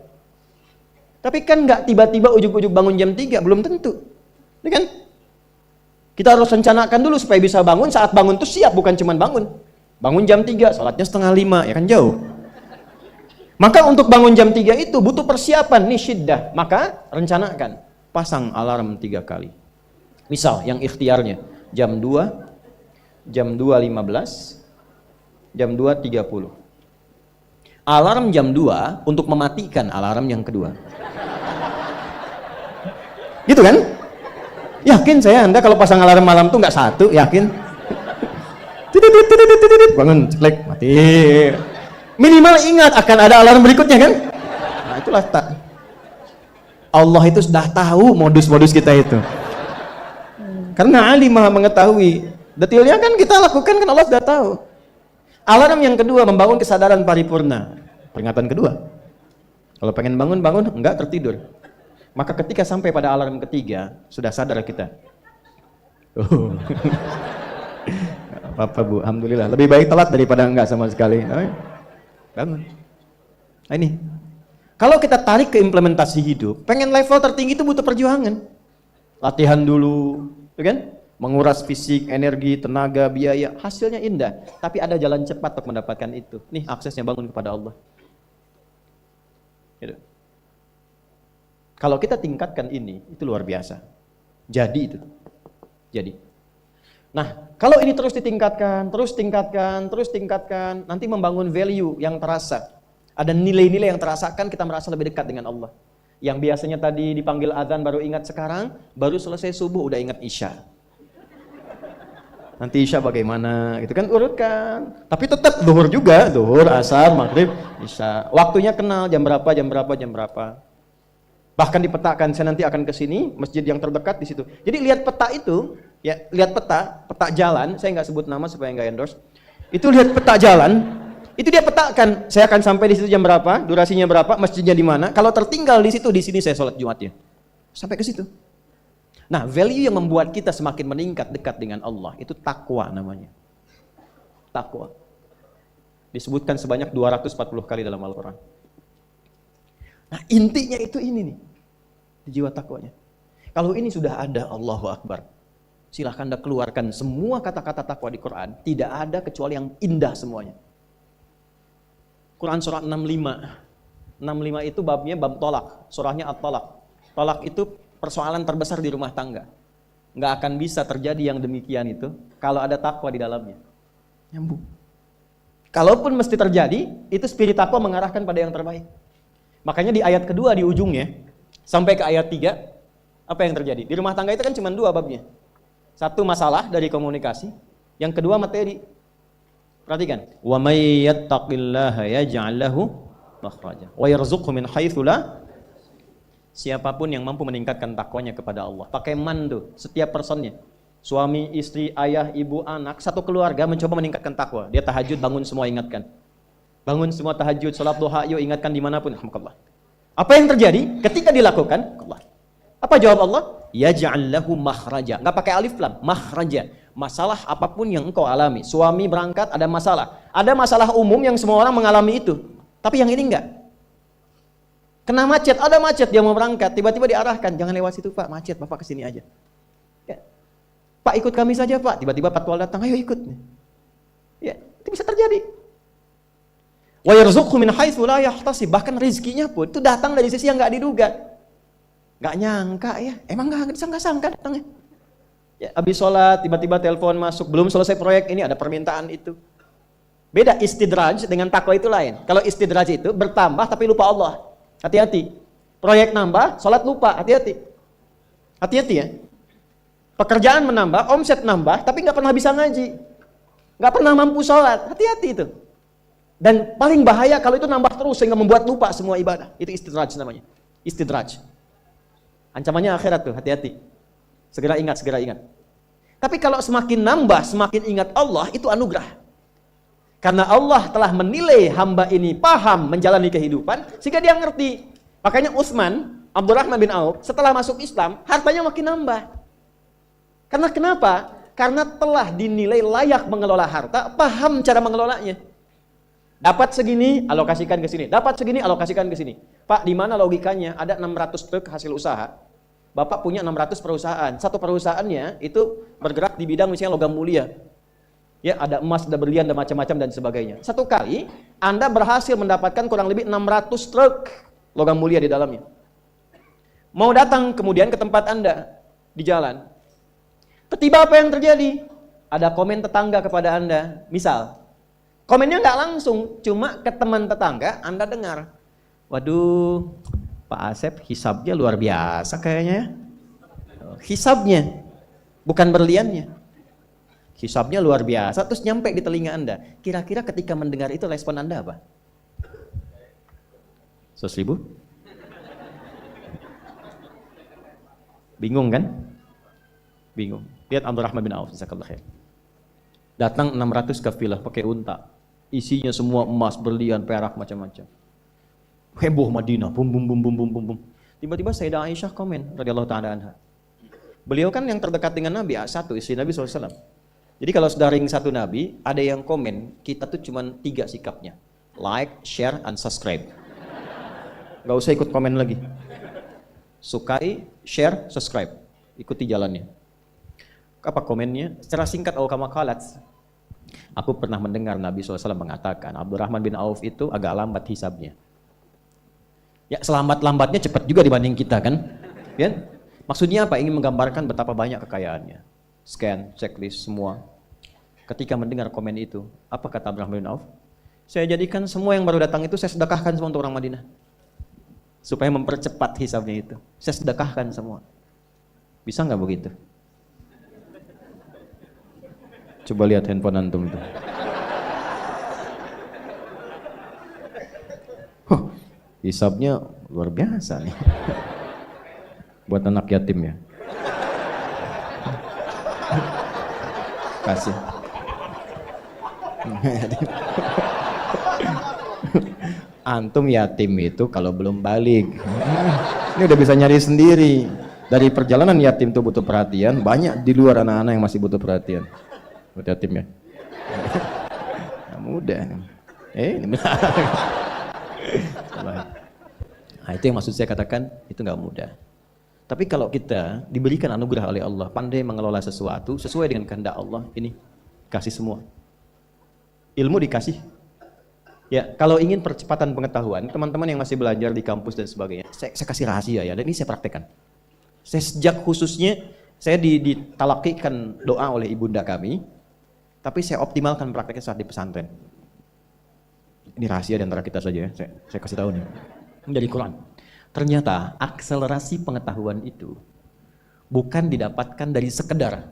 Tapi kan nggak tiba-tiba ujuk-ujuk bangun jam 3, belum tentu. Ini kan? Kita harus rencanakan dulu supaya bisa bangun, saat bangun tuh siap, bukan cuma bangun. Bangun jam 3, sholatnya 4:30, ya kan jauh. Maka untuk bangun jam 3 itu butuh persiapan, nih syiddah. Maka rencanakan, pasang alarm 3 kali. Misal yang ikhtiarnya jam 2, jam 2.15, jam 2.30. Alarm jam 2 untuk mematikan alarm yang kedua. Gitu kan? Yakin saya Anda kalau pasang alarm malam tuh nggak satu, yakin? Bangun, ceklek, mati. Minimal ingat akan ada alarm berikutnya kan? Nah itulah tak. Allah itu sudah tahu modus-modus kita itu. Karena alim maha mengetahui. Detailnya kan kita lakukan kan Allah sudah tahu. Alarm yang kedua membangun kesadaran paripurna. Peringatan kedua. Kalau pengen bangun, bangun, enggak tertidur. Maka ketika sampai pada alarm ketiga, sudah sadar kita. Oh. Apa-apa Bu, alhamdulillah. Lebih baik telat daripada enggak sama sekali. Bangun. Nah ini. Kalau kita tarik ke implementasi hidup, pengen level tertinggi itu butuh perjuangan. Latihan dulu, kan? Menguras fisik, energi, tenaga, biaya, hasilnya indah. Tapi ada jalan cepat untuk mendapatkan itu. Nih aksesnya bangun kepada Allah. Gitu. Kalau kita tingkatkan ini, itu luar biasa. Jadi itu. Jadi. Nah, kalau ini terus ditingkatkan, terus tingkatkan, terus tingkatkan, nanti membangun value yang terasa. Ada nilai-nilai yang terasakan, kita merasa lebih dekat dengan Allah. Yang biasanya tadi dipanggil azan baru ingat sekarang, baru selesai subuh udah ingat isya. Nanti isya bagaimana, gitu kan, urutkan. Tapi tetap zuhur juga, zuhur, asar, maghrib, isya. Waktunya kenal, jam berapa, jam berapa, jam berapa. Bahkan dipetakan, saya nanti akan ke sini, masjid yang terdekat di situ. Jadi lihat peta itu, ya lihat peta jalan, saya nggak sebut nama supaya nggak endorse. Itu lihat peta jalan, itu dia petakan, saya akan sampai di situ jam berapa, durasinya berapa, masjidnya di mana. Kalau tertinggal di situ, di sini saya sholat Jumatnya. Sampai ke situ. Nah, value yang membuat kita semakin meningkat dekat dengan Allah itu takwa namanya. Takwa. Disebutkan sebanyak 240 kali dalam Al-Quran. Nah, intinya itu ini nih. Di jiwa takwanya. Kalau ini sudah ada, Allahu Akbar. Silahkan Anda keluarkan semua kata-kata takwa di Quran. Tidak ada kecuali yang indah semuanya. Quran surah 65. 65 itu babnya bab tolak. Surahnya at-tolak. Tolak itu persoalan terbesar di rumah tangga. Nggak akan bisa terjadi yang demikian itu kalau ada takwa di dalamnya. Nyambung. Kalaupun mesti terjadi, itu spirit takwa mengarahkan pada yang terbaik. Makanya di ayat kedua di ujungnya, sampai ke ayat 3, apa yang terjadi? Di rumah tangga itu kan cuma 2 babnya. Satu masalah dari komunikasi, yang kedua materi. Perhatikan. Wa may yattaqillaha yaj'al lahu makhraja wa yarzuqhu min haitsu la. Siapapun yang mampu meningkatkan takwanya kepada Allah, pakai man tuh, setiap personnya. Suami, istri, ayah, ibu, anak, satu keluarga mencoba meningkatkan takwa. Dia tahajud, bangun semua ingatkan. Bangun semua tahajud, salat duha, yuk ingatkan dimanapun. Alhamdulillah. Apa yang terjadi ketika dilakukan? Allah. Apa jawab Allah? Yaj'al lahu makhraja. Enggak pakai alif lam, makhraja. Masalah apapun yang engkau alami. Suami berangkat ada masalah. Ada masalah umum yang semua orang mengalami itu. Tapi yang ini enggak. Kena macet, ada macet, dia mau berangkat, tiba-tiba diarahkan, jangan lewat situ Pak, macet, Bapak kesini aja. Ya. Pak ikut kami saja Pak, tiba-tiba patwal datang, ayo ikut. Ya, itu bisa terjadi. Wa yarzuqhu min haitsu la yahtasib, bahkan rezekinya pun itu datang dari sisi yang enggak diduga. Enggak nyangka ya, emang enggak disangka-sangka datangnya. Ya, habis sholat, tiba-tiba telepon masuk, belum selesai proyek ini ada permintaan itu. Beda istidraj dengan takwa itu lain. Kalau istidraj itu bertambah tapi lupa Allah. Hati-hati. Proyek nambah, sholat lupa. Hati-hati. Hati-hati ya. Pekerjaan menambah, omset nambah, tapi nggak pernah bisa ngaji. Nggak pernah mampu sholat. Hati-hati itu. Dan paling bahaya kalau itu nambah terus sehingga membuat lupa semua ibadah. Itu istidraj namanya. Istidraj. Ancamannya akhirat tuh, hati-hati. Segera ingat, segera ingat. Tapi kalau semakin nambah, semakin ingat Allah, itu anugerah. Karena Allah telah menilai hamba ini paham menjalani kehidupan, sehingga dia ngerti. Makanya Utsman, Abdurrahman bin Auf, setelah masuk Islam, hartanya makin nambah. Karena kenapa? Karena telah dinilai layak mengelola harta, paham cara mengelolanya. Dapat segini, alokasikan ke sini. Dapat segini, alokasikan ke sini. Pak, di mana logikanya? Ada 600 truk hasil usaha. Bapak punya 600 perusahaan. Satu perusahaannya itu bergerak di bidang misalnya logam mulia. Ya, ada emas, ada berlian, ada macam-macam dan sebagainya. Satu kali Anda berhasil mendapatkan kurang lebih 600 truk logam mulia di dalamnya. Mau datang kemudian ke tempat Anda di jalan. Tiba-tiba apa yang terjadi? Ada komen tetangga kepada Anda. Misal, komennya nggak langsung, cuma ke teman tetangga Anda dengar. Waduh, Pak Asep hisabnya luar biasa kayaknya. Hisabnya, bukan berliannya. Hisabnya luar biasa, terus nyampe di telinga Anda. Kira-kira ketika mendengar itu respon Anda apa? 100.000? Bingung kan? Bingung. Lihat Abdurrahman bin Auf, jazakallahu khair. Datang 600 kafilah pakai unta. Isinya semua emas, berlian, perak, macam-macam. Heboh Madinah, bum bum bum bum bum bum bum. Tiba-tiba Sayyidah Aisyah komen radhiyallahu taala anha. Beliau kan yang terdekat dengan Nabi, satu istri Nabi SAW. Jadi kalau sudah ring satu Nabi, ada yang komen, kita tuh cuma 3 sikapnya. Like, share, and subscribe. Gak usah ikut komen lagi. Sukai, share, subscribe. Ikuti jalannya. Apa komennya? Secara singkat, kama qalat. Aku pernah mendengar Nabi SAW mengatakan, Abdurrahman bin Auf itu agak lambat hisabnya. Ya, selambat-lambatnya cepat juga dibanding kita kan? Ya? Maksudnya apa? Ingin menggambarkan betapa banyak kekayaannya. Scan, checklist, semua. Ketika mendengar komen itu, apa kata Abdurrahman bin Auf? Saya jadikan semua yang baru datang itu saya sedekahkan semua untuk orang Madinah. Supaya mempercepat hisabnya itu. Saya sedekahkan semua. Bisa nggak begitu? Coba lihat handphone antum itu. Hisabnya luar biasa nih. Buat anak yatim ya. Kasih. Antum yatim itu kalau belum balik. Ini udah bisa nyari sendiri. Dari perjalanan yatim itu butuh perhatian, banyak di luar anak-anak yang masih butuh perhatian. Buat yatim ya. Nah, mudah. Ini benar. Nah, itu yang maksud saya katakan, itu nggak mudah. Tapi kalau kita diberikan anugerah oleh Allah, pandai mengelola sesuatu sesuai dengan kehendak Allah, ini kasih semua. Ilmu dikasih. Ya, kalau ingin percepatan pengetahuan, teman-teman yang masih belajar di kampus dan sebagainya, saya kasih rahasia ya, dan ini saya praktekkan. Saya sejak khususnya, saya ditalakikan doa oleh ibunda kami, tapi saya optimalkan prakteknya saat di pesantren. Ini rahasia di antara kita saja ya, saya kasih tahu nih. Dari Quran. Ternyata akselerasi pengetahuan itu bukan didapatkan dari sekedar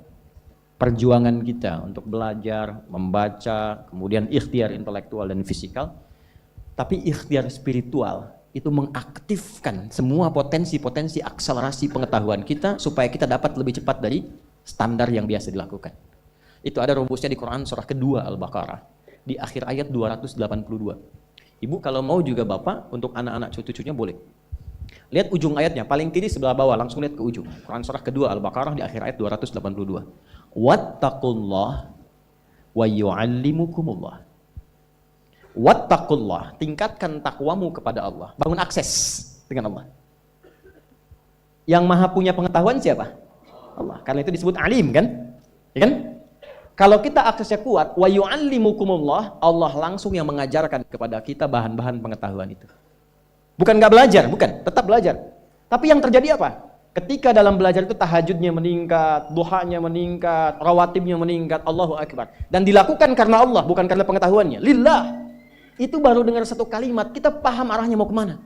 perjuangan kita untuk belajar, membaca, kemudian ikhtiar intelektual dan fisikal, tapi ikhtiar spiritual itu mengaktifkan semua potensi-potensi akselerasi pengetahuan kita supaya kita dapat lebih cepat dari standar yang biasa dilakukan. Itu ada rumusnya di Quran surah kedua Al-Baqarah di akhir ayat 282. Ibu kalau mau juga bapak untuk anak-anak cucu-cucunya boleh. Lihat ujung ayatnya, paling kiri sebelah bawah, langsung lihat ke ujung. Quran surah kedua Al-Baqarah di akhir ayat 282. Wattaqullah wa yu'allimukumullah. Wattaqullah, tingkatkan takwamu kepada Allah. Bangun akses dengan Allah. Yang maha punya pengetahuan siapa? Allah. Karena itu disebut alim kan? Ya kan? Kalau kita aksesnya kuat, wa yu'allimukumullah, Allah langsung yang mengajarkan kepada kita bahan-bahan pengetahuan itu. Bukan nggak belajar, bukan, tetap belajar. Tapi yang terjadi apa? Ketika dalam belajar itu tahajudnya meningkat, duhanya meningkat, rawatibnya meningkat, Allahu Akbar. Dan dilakukan karena Allah, bukan karena pengetahuannya. Lillah. Itu baru dengar satu kalimat, kita paham arahnya mau kemana.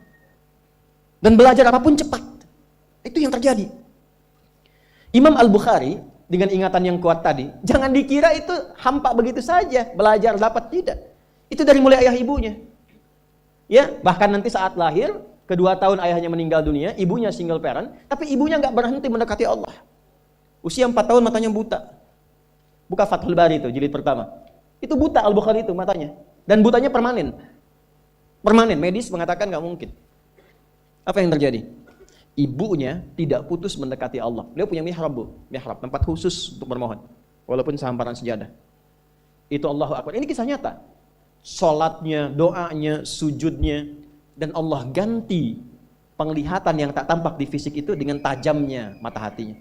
Dan belajar apapun cepat. Itu yang terjadi. Imam Al-Bukhari, dengan ingatan yang kuat tadi, jangan dikira itu hampa begitu saja, belajar dapat, tidak. Itu dari mulai ayah ibunya. Ya, bahkan nanti saat lahir, kedua tahun ayahnya meninggal dunia, ibunya single parent, tapi ibunya nggak berhenti mendekati Allah. Usia 4 tahun matanya buta. Buka Fathul Bari itu, jilid pertama. Itu buta Al-Bukhari itu matanya. Dan butanya permanen. Permanen, medis mengatakan nggak mungkin. Apa yang terjadi? Ibunya tidak putus mendekati Allah. Beliau punya mihrab, mihrab, tempat khusus untuk bermohon. Walaupun sehamparan sejadah. Itu Allahu Akbar. Ini kisah nyata. Salatnya, doanya, sujudnya. Dan Allah ganti penglihatan yang tak tampak di fisik itu dengan tajamnya mata hatinya.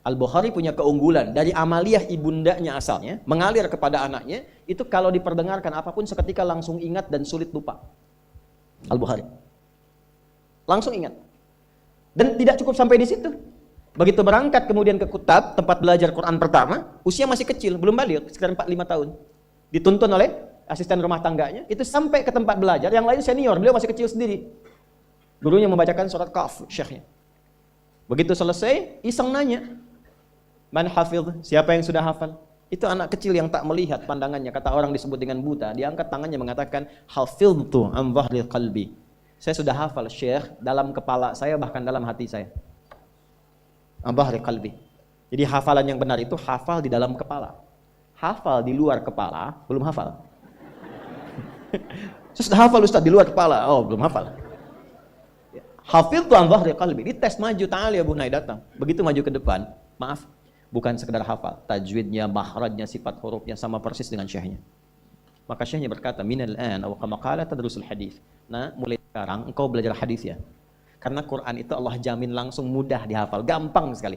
Al-Bukhari punya keunggulan. Dari amaliyah ibundanya asalnya, mengalir kepada anaknya, itu kalau diperdengarkan apapun seketika langsung ingat dan sulit lupa. Al-Bukhari. Langsung ingat. Dan tidak cukup sampai di situ. Begitu berangkat kemudian ke Kutab, tempat belajar Quran pertama, usia masih kecil, belum balik, sekitar 4-5 tahun. Dituntun oleh asisten rumah tangganya, itu sampai ke tempat belajar, yang lain senior, beliau masih kecil sendiri. Gurunya membacakan surat Kahf, syekhnya. Begitu selesai, iseng nanya, man hafidh, siapa yang sudah hafal? Itu anak kecil yang tak melihat pandangannya, kata orang disebut dengan buta, dia angkat tangannya mengatakan, hafidhtu an dhahri qalbi. Saya sudah hafal, syekh, dalam kepala saya, bahkan dalam hati saya. An dhahri qalbi. Jadi hafalan yang benar itu hafal di dalam kepala. Hafal di luar kepala, belum hafal. Saya sudah hafal Ustaz, di luar kepala, oh belum hafal. Hafidhtu an dhahri qalbi. Di tes maju, ta'al ya bunai datang. Begitu maju ke depan, maaf, bukan sekedar hafal, tajwidnya, mahrajnya, sifat hurufnya sama persis dengan syekhnya. Maka syekhnya berkata, minal an aw kama qala tadrusul hadis. Nah, mulai sekarang engkau belajar hadis ya. Karena Quran itu Allah jamin langsung mudah dihafal, gampang sekali.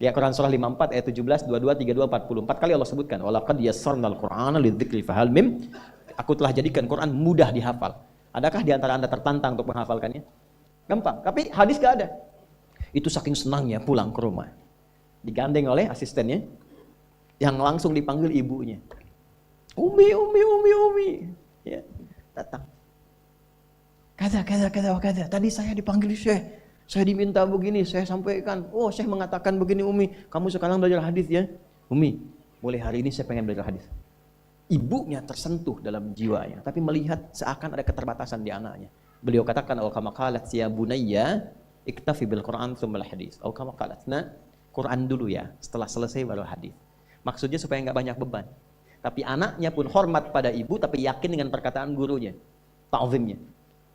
Ya, Quran surah 54 ayat 17, 22, 32, 40. 4 kali Allah sebutkan, walaqad yassarnal Qur'ana lidzikri fahal mim. Aku telah jadikan Quran mudah dihafal. Adakah di antara Anda tertantang untuk menghafalkannya? Gampang, tapi hadis gak ada. Itu saking senangnya pulang ke rumah. Digandeng oleh asistennya, yang langsung dipanggil ibunya. Umi. Ya, datang. Kata. Tadi saya dipanggil Syekh. Saya diminta begini, saya sampaikan. Oh, Syekh mengatakan begini, Umi. Kamu sekarang belajar hadis ya? Umi, mulai hari ini saya pengen belajar hadis. Ibunya tersentuh dalam jiwanya, tapi melihat seakan ada keterbatasan di anaknya. Beliau katakan, "Au kama qalat ya bunayya, iktafi bil Qur'an tsumma al hadis." Au kama qalat. Nah, Quran dulu ya, setelah selesai baru hadis. Maksudnya supaya enggak banyak beban. Tapi anaknya pun hormat pada ibu, tapi yakin dengan perkataan gurunya. Ta'zimnya.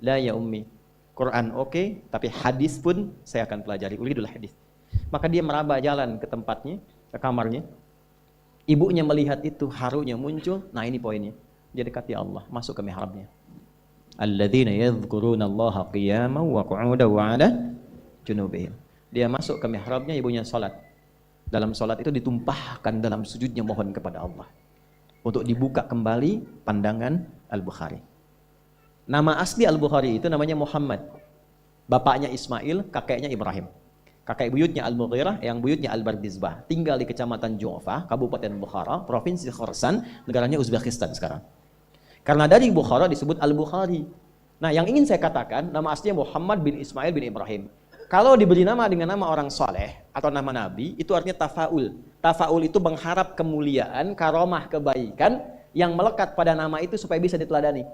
La ya ummi, Quran oke, tapi hadis pun saya akan pelajari. Uridul hadis. Maka dia meraba jalan ke tempatnya, ke kamarnya. Ibunya melihat itu, harunya muncul. Nah, ini poinnya. Dia dekati Allah, masuk ke mihrabnya. Alladzina yadhkuruna Allaha qiyaman wa qu'udan wa 'ala junubihim. Dia masuk ke mihrabnya, ibunya salat. Dalam salat itu ditumpahkan dalam sujudnya mohon kepada Allah. Untuk dibuka kembali pandangan Al-Bukhari. Nama asli Al-Bukhari itu namanya Muhammad. Bapaknya Ismail, kakeknya Ibrahim. Kakek buyutnya Al-Mughirah, yang buyutnya Al-Bardizbah. Tinggal di kecamatan Ju'fah, Kabupaten Bukhara, Provinsi Khorasan, negaranya Uzbekistan sekarang. Karena dari Bukhara disebut Al-Bukhari. Nah, yang ingin saya katakan, nama aslinya Muhammad bin Ismail bin Ibrahim. Kalau diberi nama dengan nama orang soleh atau nama nabi, itu artinya tafaul. Tafaul itu mengharap kemuliaan, karomah, kebaikan yang melekat pada nama itu supaya bisa diteladani.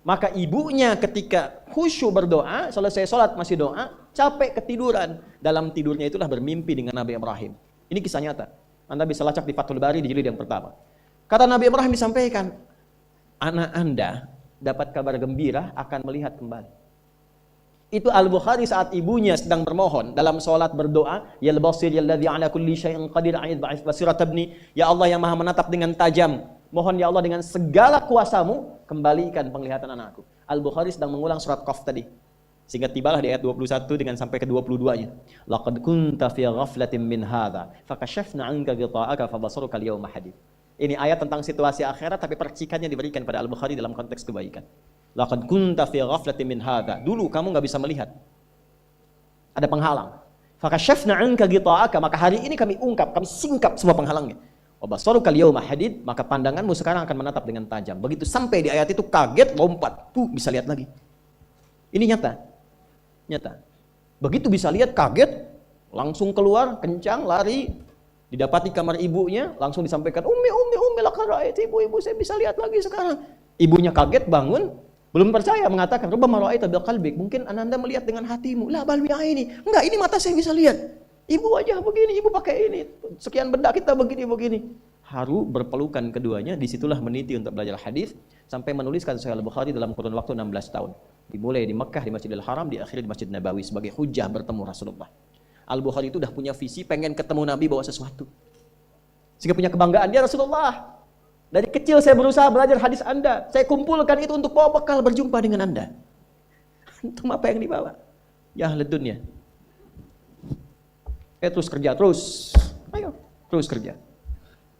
Maka ibunya ketika khusyuk berdoa, selesai sholat masih doa, capek ketiduran. Dalam tidurnya itulah bermimpi dengan Nabi Ibrahim. Ini kisah nyata. Anda bisa lacak di Fathul Bari di jilid yang pertama. Kata Nabi Ibrahim disampaikan, anak Anda dapat kabar gembira akan melihat kembali. Itu Al-Bukhari saat ibunya sedang bermohon dalam sholat berdoa, ya al-basir ya alladhi ala kulli syai'in qadir a'id ba'ith basirat ibni, ya Allah yang maha menatap dengan tajam, mohon ya Allah dengan segala kuasamu kembalikan penglihatan anakku. Al-Bukhari sedang mengulang surat Qaf tadi. Sehingga tibalah di ayat 21 dengan sampai ke 22-nya. Laqad kunta fi ghaflatin min hadza fakashafna 'anka ghita'aka fabasaruka al-yawma hadid. Ini ayat tentang situasi akhirat tapi percikannya diberikan pada Al-Bukhari dalam konteks kebaikan. Laqad kunta fi ghaflatin min hadza. Dulu kamu enggak bisa melihat. Ada penghalang. Fakashafna 'anka ghita'aka, maka hari ini kami ungkap, kami singkap semua penghalangnya. Wa basaruka al-yawma hadid, maka pandanganmu sekarang akan menatap dengan tajam. Begitu sampai di ayat itu kaget, lompat, bisa lihat lagi. Ini nyata. Nyata. Begitu bisa lihat kaget, langsung keluar, kencang, lari, didapati kamar ibunya, langsung disampaikan, Ummi laqad ra'aitu, ibu saya bisa lihat lagi sekarang. Ibunya kaget bangun, belum percaya mengatakan, rubbama ra'aita bil qalbik, mungkin Anda melihat dengan hatimu. La bal bi'aini. Enggak, ini mata saya bisa lihat. Ibu aja begini, ibu pakai ini, sekian benda kita begini. Haru berpelukan keduanya, disitulah meniti untuk belajar hadis sampai menuliskan Sahih Al-Bukhari dalam kurun waktu 16 tahun. Dimulai di Mekah di Masjidil Haram, diakhiri di Masjid Nabawi sebagai hujah bertemu Rasulullah. Al-Bukhari itu udah punya visi, pengen ketemu Nabi bawa sesuatu. Sehingga punya kebanggaan, ya Rasulullah, dari kecil saya berusaha belajar hadis Anda, saya kumpulkan itu untuk bawa bekal berjumpa dengan Anda. Antum apa yang dibawa? Ya ahli dunia. Terus kerja, terus. Ayo, terus kerja.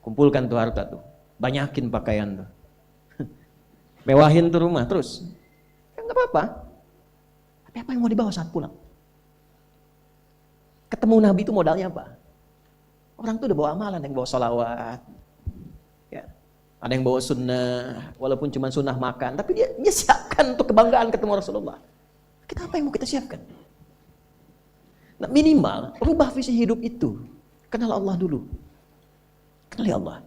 Kumpulkan tuh harta tuh. Banyakin pakaian tuh. Mewahin tuh rumah, terus. Ya enggak apa-apa. Tapi apa yang mau dibawa saat pulang? Ketemu Nabi itu modalnya apa? Orang tuh udah bawa amalan, yang bawa sholawat. Ya. Ada yang bawa sunnah, walaupun cuma sunnah makan. Tapi dia siapkan untuk kebanggaan ketemu Rasulullah. Kita apa yang mau kita siapkan? Nah, minimal rubah visi hidup itu. Kenal Allah dulu. Kenali Allah.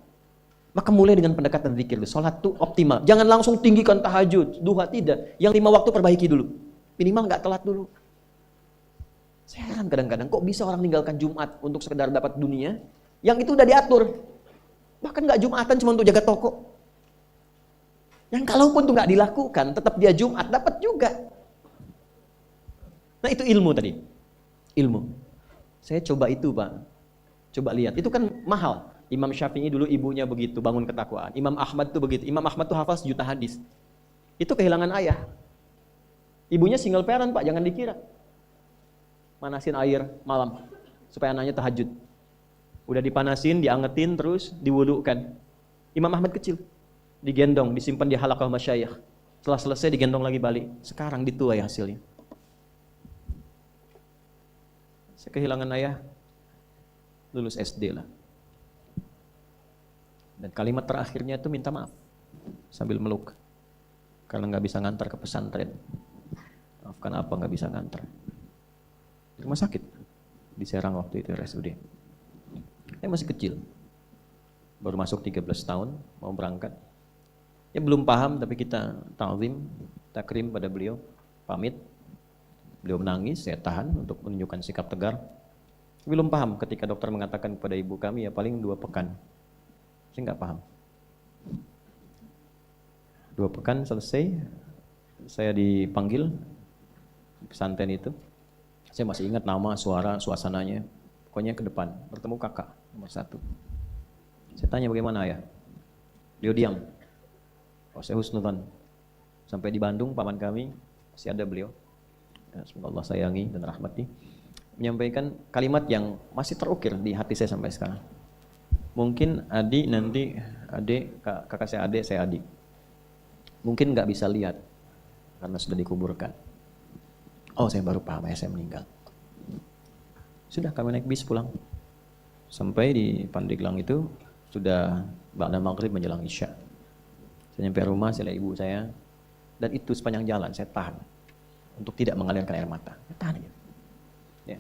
Maka mulai dengan pendekatan zikir. Salat tuh optimal. Jangan langsung tinggikan tahajud, duha, tidak. Yang 5 waktu perbaiki dulu. Minimal nggak telat dulu. Saya heran kadang-kadang kok bisa orang meninggalkan Jumat untuk sekedar dapat dunia, yang itu udah diatur. Bahkan nggak Jumatan cuma untuk jaga toko. Yang kalaupun tuh nggak dilakukan, tetap dia Jumat dapat juga. Nah itu ilmu tadi. Ilmu. Saya coba itu, Pak. Coba lihat. Itu kan mahal. Imam Syafi'i dulu ibunya begitu, bangun ketakwaan. Imam Ahmad tuh begitu. Imam Ahmad tuh hafal 1 juta hadis. Itu kehilangan ayah. Ibunya single parent, Pak, jangan dikira. Manasin air malam supaya anaknya tahajud. Udah dipanasin, diangetin, terus diwudukan. Imam Ahmad kecil. Digendong, disimpan di halaqah masyayikh. Setelah selesai digendong lagi balik. Sekarang dituai hasilnya. Saya kehilangan ayah, lulus SD lah. Dan kalimat terakhirnya itu minta maaf, sambil meluk. Karena nggak bisa ngantar ke pesantren. Maafkan apa nggak bisa ngantar. Di rumah sakit, di Serang waktu itu RSUD. Saya masih kecil, baru masuk 13 tahun, mau berangkat. Ya belum paham, tapi kita ta'zim, takrim pada beliau, pamit. Beliau menangis, saya tahan untuk menunjukkan sikap tegar. Belum paham ketika dokter mengatakan kepada ibu kami, ya paling 2 pekan. Saya nggak paham. 2 pekan selesai, saya dipanggil pesantren itu. Saya masih ingat nama, suara, suasananya. Pokoknya ke depan, bertemu kakak nomor 1. Saya tanya bagaimana ya? Beliau diam. Oh, saya husnudzon. Sampai di Bandung, paman kami, masih ada beliau. Semoga Allah sayangi dan rahmati, menyampaikan kalimat yang masih terukir di hati saya sampai sekarang. Mungkin adik nanti, kakak saya adik. Mungkin nggak bisa lihat karena sudah dikuburkan. Oh, saya baru paham, ayah saya meninggal. Sudah kami naik bis pulang. Sampai di Pandeglang itu sudah ba'da maghrib menjelang isya. Saya nyampe rumah, saya lihat ibu saya, dan itu sepanjang jalan saya tahan untuk tidak mengalirkan air mata. Tahan aja. Ya.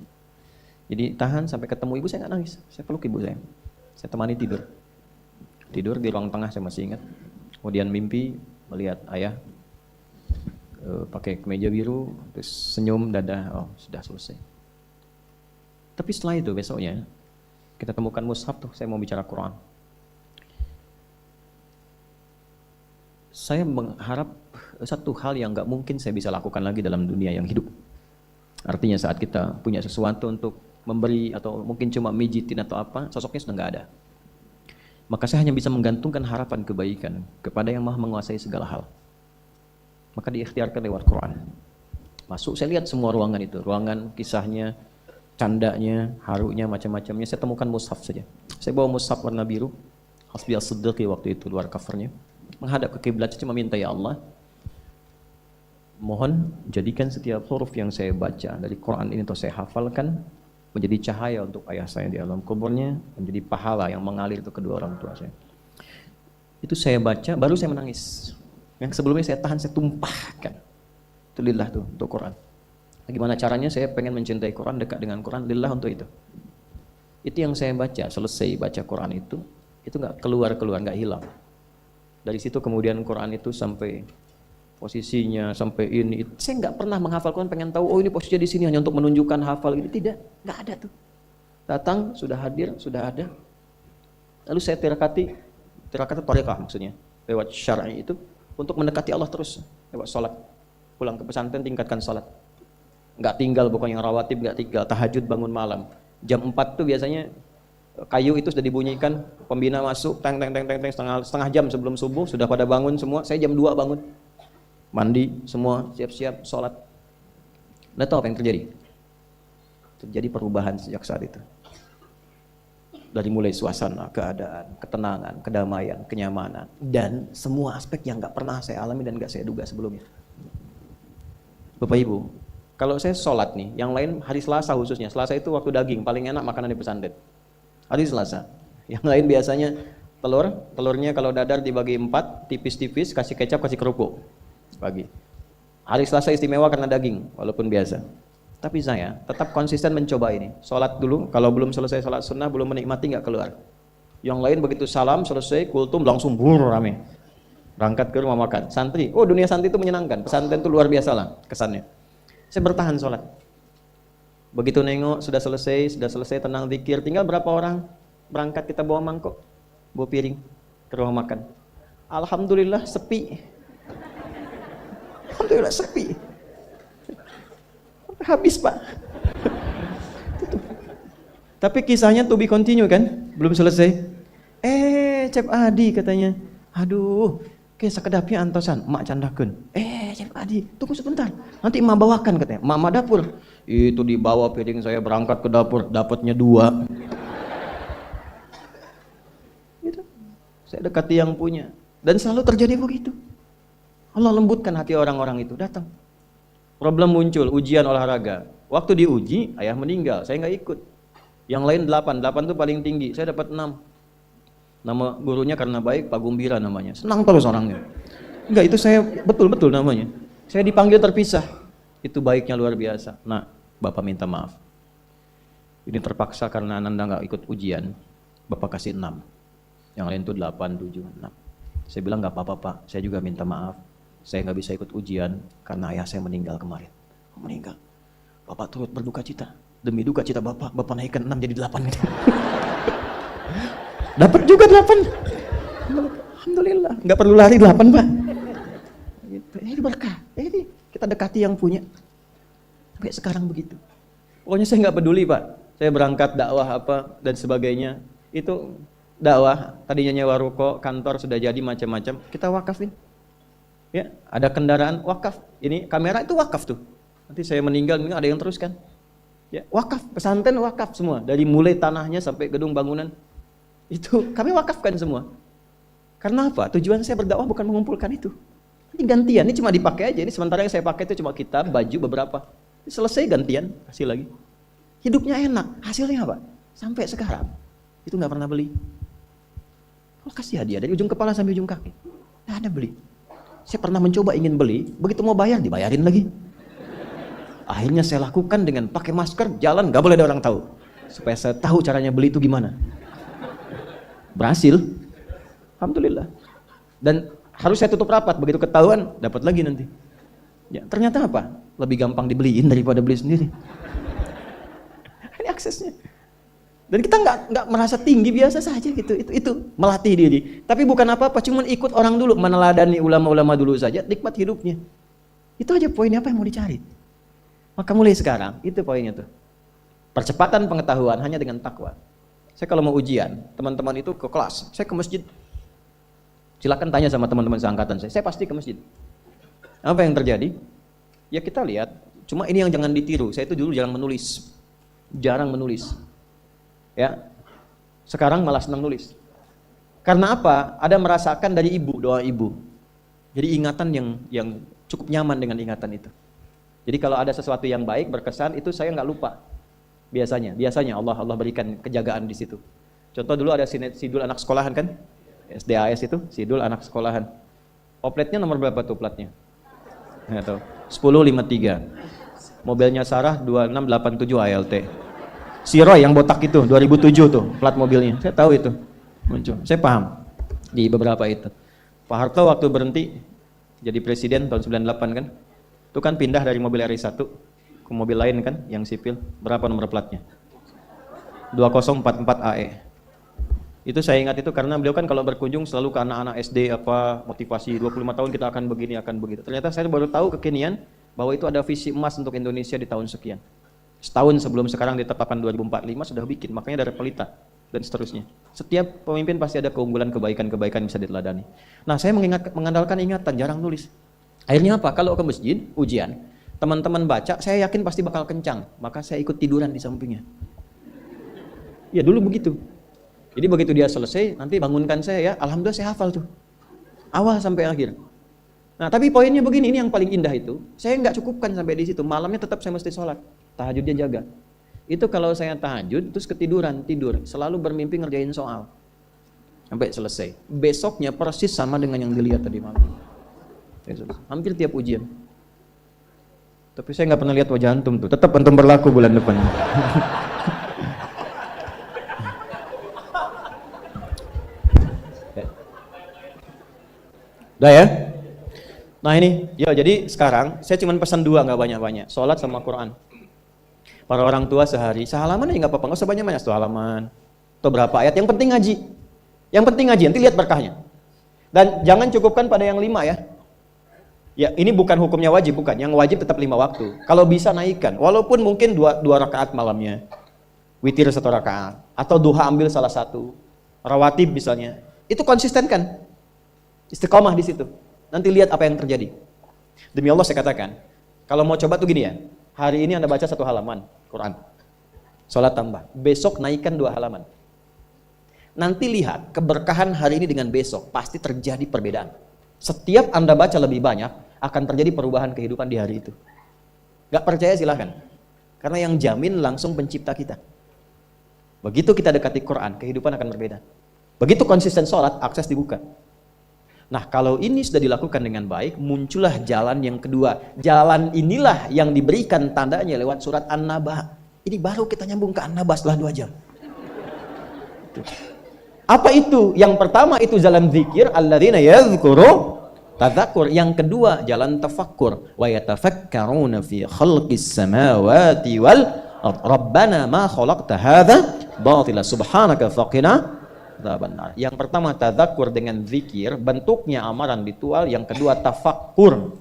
Jadi tahan sampai ketemu ibu, saya nggak nangis, saya peluk ibu saya temani tidur di ruang tengah, saya masih ingat. Kemudian mimpi melihat ayah pakai kemeja biru, terus senyum, dadah, oh sudah selesai. Tapi setelah itu besoknya kita temukan mushaf tuh, saya mau bicara Quran. Saya mengharap satu hal yang nggak mungkin saya bisa lakukan lagi dalam dunia yang hidup. Artinya saat kita punya sesuatu untuk memberi atau mungkin cuma mijitin atau apa, sosoknya sudah nggak ada. Maka saya hanya bisa menggantungkan harapan kebaikan kepada yang Maha menguasai segala hal. Maka diikhtiarkan lewat Quran. Masuk, saya lihat semua ruangan itu, ruangan kisahnya, candanya, harunya, macam-macamnya. Saya temukan mushaf saja. Saya bawa mushaf warna biru, Hasbi As-Siddiqi waktu itu, luar covernya. Menghadap ke kiblat, cuma minta, ya Allah, mohon jadikan setiap huruf yang saya baca dari Quran ini atau saya hafalkan menjadi cahaya untuk ayah saya di alam kuburnya, menjadi pahala yang mengalir untuk kedua orang tua saya. Itu saya baca, baru saya menangis. Yang sebelumnya saya tahan, saya tumpahkan. Itu lillah tuh, untuk Quran. Bagaimana caranya saya pengen mencintai Quran, dekat dengan Quran, lillah untuk itu. Itu yang saya baca, selesai baca Quran itu nggak keluar, nggak hilang. Dari situ kemudian Quran itu sampai posisinya, sampai ini. Saya nggak pernah menghafal Quran, pengen tahu, oh ini posisinya di sini hanya untuk menunjukkan hafal ini. Tidak, nggak ada tuh. Datang, sudah hadir, sudah ada. Lalu saya tirakati thariqah maksudnya, lewat syar'i itu, untuk mendekati Allah terus, lewat sholat. Pulang ke pesantren, tingkatkan sholat. Nggak tinggal, pokoknya rawatib nggak tinggal, tahajud bangun malam. Jam 4 tuh biasanya kayu itu sudah dibunyikan, pembina masuk, teng setengah jam sebelum subuh, sudah pada bangun semua. Saya jam 2 bangun, mandi semua, siap-siap sholat. Nggak tahu apa yang terjadi. Terjadi perubahan sejak saat itu. Dari mulai suasana, keadaan, ketenangan, kedamaian, kenyamanan, dan semua aspek yang nggak pernah saya alami dan nggak saya duga sebelumnya. Bapak Ibu, kalau saya sholat nih, yang lain hari Selasa khususnya, Selasa itu waktu daging, paling enak makanan di pesantren. Hari Selasa. Yang lain biasanya telurnya kalau dadar dibagi 4, tipis-tipis, kasih kecap, kasih kerupuk pagi. Hari Selasa istimewa karena daging, walaupun biasa. Tapi saya tetap konsisten mencoba ini. Sholat dulu, kalau belum selesai sholat sunnah, belum menikmati, nggak keluar. Yang lain begitu salam, selesai, kultum, langsung rame. Berangkat ke rumah makan. Santri, oh dunia santri itu menyenangkan. Pesantren itu luar biasa lah kesannya. Saya bertahan sholat. Begitu nengok, sudah selesai, tenang zikir. Tinggal berapa orang berangkat, kita bawa mangkok, bawa piring ke rumah makan. Alhamdulillah sepi. Alhamdulillah sepi. Habis Pak. Tapi kisahnya to be continue kan, belum selesai. Cep Adi katanya, aduh, kayak sekedapnya antosan, emak candakeun. Cep Adi, tunggu sebentar, nanti emak bawakan katanya. Emak dapur, itu dibawa piring saya berangkat ke dapur, dapatnya 2. Gitu. Saya dekati yang punya, dan selalu terjadi begitu. Allah lembutkan hati orang-orang itu, datang. Problem muncul, ujian olahraga. Waktu diuji, ayah meninggal, saya nggak ikut. Yang lain 8 itu paling tinggi, saya dapat 6. Nama gurunya karena baik, Pak Gumbira namanya. Senang terus orangnya. Enggak, itu saya betul-betul namanya. Saya dipanggil terpisah. Itu baiknya luar biasa. Nah, Bapak minta maaf. Ini terpaksa karena Anda nggak ikut ujian, Bapak kasih 6. Yang lain itu 8, 7, 6. Saya bilang nggak apa-apa Pak, saya juga minta maaf. Saya nggak bisa ikut ujian karena ayah saya meninggal kemarin. Meninggal. Bapak turut berduka cita. Demi duka cita Bapak naikkan 6 jadi 8. Dapat juga 8. Alhamdulillah. Nggak perlu lari 8 Pak. Gitu. Ini berkah. Ini kita dekati yang punya. Sampai sekarang begitu. Pokoknya saya nggak peduli Pak. Saya berangkat dakwah apa dan sebagainya. Itu dakwah. Tadinya nyewa ruko, kantor sudah jadi macam-macam. Kita wakafin. Ya, ada kendaraan wakaf. Ini kamera itu wakaf tuh. Nanti saya meninggal ada yang teruskan. Ya, wakaf, pesantren wakaf semua. Dari mulai tanahnya sampai gedung bangunan. Itu kami wakafkan semua. Karena apa? Tujuan saya berdakwah bukan mengumpulkan itu. Ini gantian, ini cuma dipakai aja. Ini sementara yang saya pakai itu cuma kitab, baju beberapa. Selesai gantian, kasih lagi. Hidupnya enak. Hasilnya apa? Sampai sekarang itu nggak pernah beli. Kalau kasih hadiah dari ujung kepala sampai ujung kaki, nggak ada beli. Saya pernah mencoba ingin beli, begitu mau bayar dibayarin lagi. Akhirnya saya lakukan dengan pakai masker, jalan nggak boleh ada orang tahu, supaya saya tahu caranya beli itu gimana. Berhasil, alhamdulillah. Dan harus saya tutup rapat, begitu ketahuan dapat lagi nanti. Ya, ternyata apa? Lebih gampang dibeliin daripada beli sendiri. Ini aksesnya. Dan kita nggak merasa tinggi, biasa saja gitu. Itu melatih diri. Tapi bukan apa-apa, cuma ikut orang dulu, meneladani ulama-ulama dulu saja, nikmat hidupnya. Itu aja poinnya, apa yang mau dicari. Maka mulai sekarang, itu poinnya tuh. Percepatan pengetahuan hanya dengan takwa. Saya kalau mau ujian, teman-teman itu ke kelas, saya ke masjid. Silakan tanya sama teman-teman seangkatan saya pasti ke masjid. Apa yang terjadi? Ya kita lihat, cuma ini yang jangan ditiru. Saya itu dulu jarang menulis. Ya, sekarang malah senang nulis. Karena apa? Ada merasakan dari ibu, doa ibu. Jadi ingatan yang cukup nyaman dengan ingatan itu. Jadi kalau ada sesuatu yang baik berkesan, itu saya nggak lupa. Biasanya Allah berikan kejagaan di situ. Contoh dulu ada sidul anak sekolahan kan, SDAS itu sidul anak sekolahan. Opletnya nomor berapa tuh platnya? Nggak tahu. 1053. Mobilnya Sarah 2687 ALT. Si Roy yang botak itu 2007 tuh plat mobilnya. Saya tahu itu muncul. Saya paham di beberapa itu. Pak Harto waktu berhenti jadi presiden tahun 98 kan, itu kan pindah dari mobil RI1 ke mobil lain kan, yang sipil. Berapa nomor platnya? 2044 AE. Itu saya ingat itu karena beliau kan kalau berkunjung selalu ke anak-anak SD apa motivasi 25 tahun kita akan begini akan begitu. Ternyata saya baru tahu kekinian bahwa itu ada visi emas untuk Indonesia di tahun sekian. Setahun sebelum sekarang ditetapkan 2045 sudah bikin, makanya dari pelita dan seterusnya. Setiap pemimpin pasti ada keunggulan, kebaikan-kebaikan bisa diteladani. Nah, saya mengandalkan ingatan, jarang nulis. Akhirnya apa? Kalau ke masjid, ujian, teman-teman baca, saya yakin pasti bakal kencang, maka saya ikut tiduran di sampingnya. Ya dulu begitu. Jadi begitu dia selesai, nanti bangunkan saya ya, alhamdulillah saya hafal tuh. Awal sampai akhir. Nah, tapi poinnya begini, ini yang paling indah itu, saya nggak cukupkan sampai di situ, malamnya tetap saya mesti sholat, tahajudnya jaga. Itu kalau saya tahajud, terus ketiduran, tidur, selalu bermimpi ngerjain soal. Sampai selesai. Besoknya persis sama dengan yang dilihat tadi malam. Hampir tiap ujian. Tapi saya nggak pernah lihat wajah antum tuh, tetap antum berlaku bulan depan. Udah ya? Nah ini, ya jadi sekarang saya cuma pesan dua, nggak banyak-banyak, sholat sama Quran. Para orang tua sehari, sehalaman aja nggak apa-apa, nggak usah banyak-banyak, satu halaman atau berapa ayat, yang penting ngaji. Yang penting ngaji, nanti lihat berkahnya. Dan jangan cukupkan pada yang 5 ya. Ya ini bukan hukumnya wajib, bukan. Yang wajib tetap 5 waktu. Kalau bisa naikkan, walaupun mungkin 2 rakaat malamnya, witir 1 rakaat, atau duha ambil salah satu, rawatib misalnya. Itu konsistenkan, istiqomah di situ. Nanti lihat apa yang terjadi. Demi Allah saya katakan, kalau mau coba tuh gini ya, hari ini Anda baca 1 halaman Quran, sholat tambah, besok naikkan 2 halaman. Nanti lihat keberkahan hari ini dengan besok, pasti terjadi perbedaan. Setiap Anda baca lebih banyak, akan terjadi perubahan kehidupan di hari itu. Gak percaya silahkan, karena yang jamin langsung pencipta kita. Begitu kita dekati Quran, kehidupan akan berbeda. Begitu konsisten sholat, akses dibuka. Nah kalau ini sudah dilakukan dengan baik, muncullah jalan yang kedua. Jalan inilah yang diberikan tandanya lewat surat An-Naba. Ini baru kita nyambung ke An-Naba setelah 2 jam. Apa itu? Yang pertama itu jalan zikir, alladzina yadhkuru tadzakur. Yang kedua jalan tafakkur, wa yatafakkaruna fi khalqis samawati wal ard. Rabbana ma khalaqta hadza batila subhanaka faqina. Yang pertama tadzakur dengan zikir, bentuknya amaran ritual. Yang kedua tafakkur,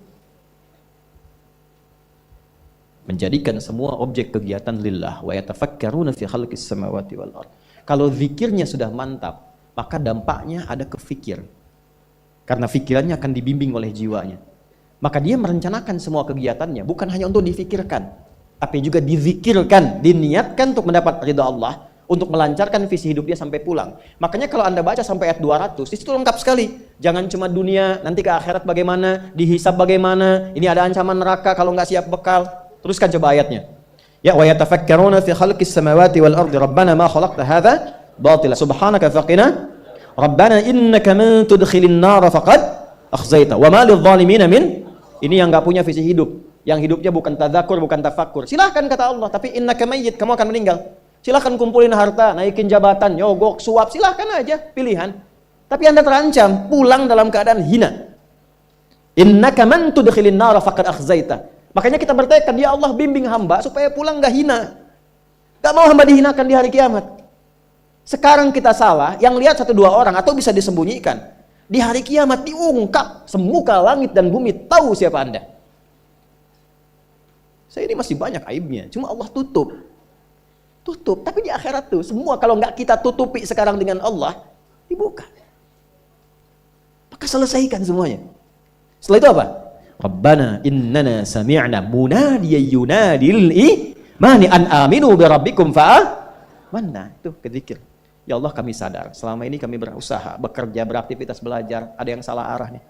menjadikan semua objek kegiatan lillah. Wa yatafakkaruna fi khalqis samawati wal ard. Kalau zikirnya sudah mantap, maka dampaknya ada ke fikir. Karena fikirannya akan dibimbing oleh jiwanya. Maka dia merencanakan semua kegiatannya, bukan hanya untuk difikirkan, tapi juga dizikirkan, diniatkan untuk mendapat ridha Allah, untuk melancarkan visi hidup dia sampai pulang. Makanya kalau Anda baca sampai ayat 200, itu lengkap sekali. Jangan cuma dunia, nanti ke akhirat bagaimana, dihisab bagaimana, ini ada ancaman neraka kalau nggak siap bekal. Teruskan coba ayatnya. Ya wa yatafakkaruna fi khalqis samawati wal ardi rabbana ma khalaqta hadza batila subhanaka faqina rabbana innaka man tudkhilin nar faqad akhzaita wa ma lidh-dhalimin min. Ini yang enggak punya visi hidup. yang hidupnya bukan tadzakur, bukan tafakkur. Silahkan kata Allah, tapi innaka mayyit, kamu akan meninggal. Silahkan kumpulin harta, naikin jabatan, nyogok, suap, silahkan aja, pilihan. Tapi Anda terancam pulang dalam keadaan hina. Innaka man tudkhilin nar faqad akhzaita. Makanya kita bertekad, ya Allah bimbing hamba supaya pulang enggak hina. Enggak mau hamba dihinakan di hari kiamat. Sekarang kita salah, yang lihat 1-2 orang atau bisa disembunyikan. Di hari kiamat diungkap, semuka langit dan bumi tahu siapa Anda. Saya ini masih banyak aibnya, cuma Allah tutup. Tapi di akhirat tuh semua kalau nggak kita tutupi sekarang dengan Allah, dibuka. Maka selesaikan semuanya. Setelah itu apa? Rabbana innana sami'na munadiyan yunadil imani an aminu bi rabbikum fa'amanna. Itu kezikir. Ya Allah, kami sadar selama ini kami berusaha, bekerja, beraktivitas, belajar, ada yang salah arah nih.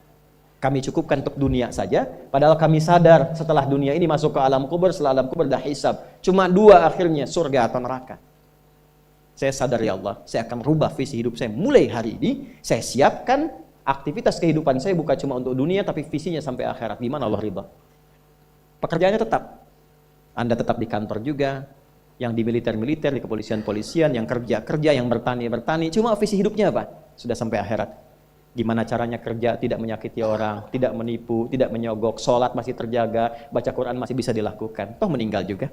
Kami cukupkan untuk dunia saja, padahal kami sadar setelah dunia ini masuk ke alam kubur, setelah alam kubur dah hisab. Cuma 2 akhirnya, surga atau neraka. Saya sadar ya Allah, saya akan rubah visi hidup saya mulai hari ini. Saya siapkan aktivitas kehidupan saya bukan cuma untuk dunia, tapi visinya sampai akhirat. Di mana Allah ridha. Pekerjaannya tetap. Anda tetap di kantor juga, yang di militer-militer, di kepolisian-polisian, yang kerja-kerja, yang bertani-bertani. Cuma visi hidupnya apa? Sudah sampai akhirat. Gimana caranya kerja tidak menyakiti orang, tidak menipu, tidak menyogok, sholat masih terjaga, baca Quran masih bisa dilakukan. Toh meninggal juga.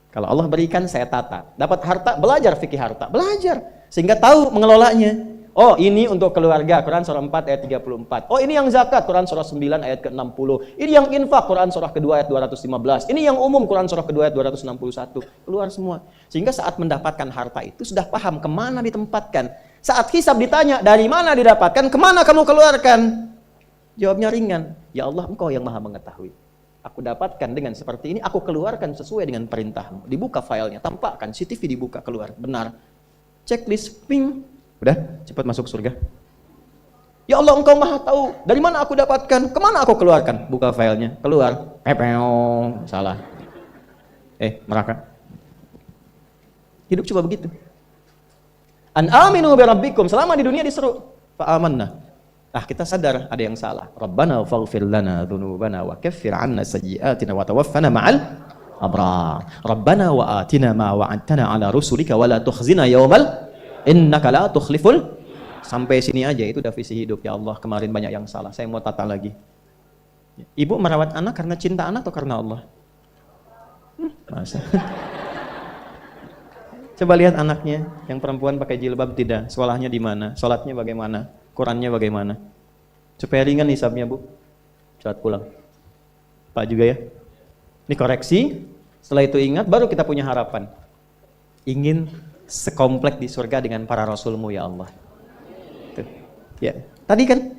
Kalau Allah berikan, saya tata. Dapat harta, belajar fikih harta. Belajar. Sehingga tahu mengelolanya. Oh ini untuk keluarga, Quran surah 4 ayat 34. Oh ini yang zakat, Quran surah 9 ayat ke-60. Ini yang infak, Quran surah kedua ayat 215. Ini yang umum, Quran surah kedua ayat 261. Keluar semua. Sehingga saat mendapatkan harta itu sudah paham kemana ditempatkan. Saat hisab ditanya, dari mana didapatkan, kemana kamu keluarkan? Jawabnya ringan, ya Allah engkau yang maha mengetahui. Aku dapatkan dengan seperti ini, aku keluarkan sesuai dengan perintahmu. Dibuka filenya, tampakkan, CCTV dibuka, keluar, benar. Checklist, ping, udah, cepat masuk surga. Ya Allah engkau maha tahu, dari mana aku dapatkan, kemana aku keluarkan? Buka filenya, keluar, pepeong, salah. Neraka. Hidup coba begitu. An aminu bi rabbikum, selama di dunia diseru fa amanna. Kita sadar ada yang salah. Rabbana faghfir lana dzunubana wa kaffir 'anna sayyi'atina wa tawaffana ma'al abrar. Rabbana wa atina ma wa'adtana 'ala rusulika wa la tukhzina yaumal innaka la tukhliful. Sampai sini aja itu udah visi hidup. Ya Allah, kemarin banyak yang salah, saya mau tata lagi. Ibu merawat anak karena cinta anak atau karena Allah? Masa? Coba lihat anaknya, yang perempuan pakai jilbab tidak, sekolahnya di mana, sholatnya bagaimana, Qurannya bagaimana. Supaya ringan hisabnya Bu, saat pulang. Pak juga ya. Ini koreksi, setelah itu ingat, baru kita punya harapan. Ingin sekomplek di surga dengan para rasulmu ya Allah. Tuh. Ya. Tadi kan,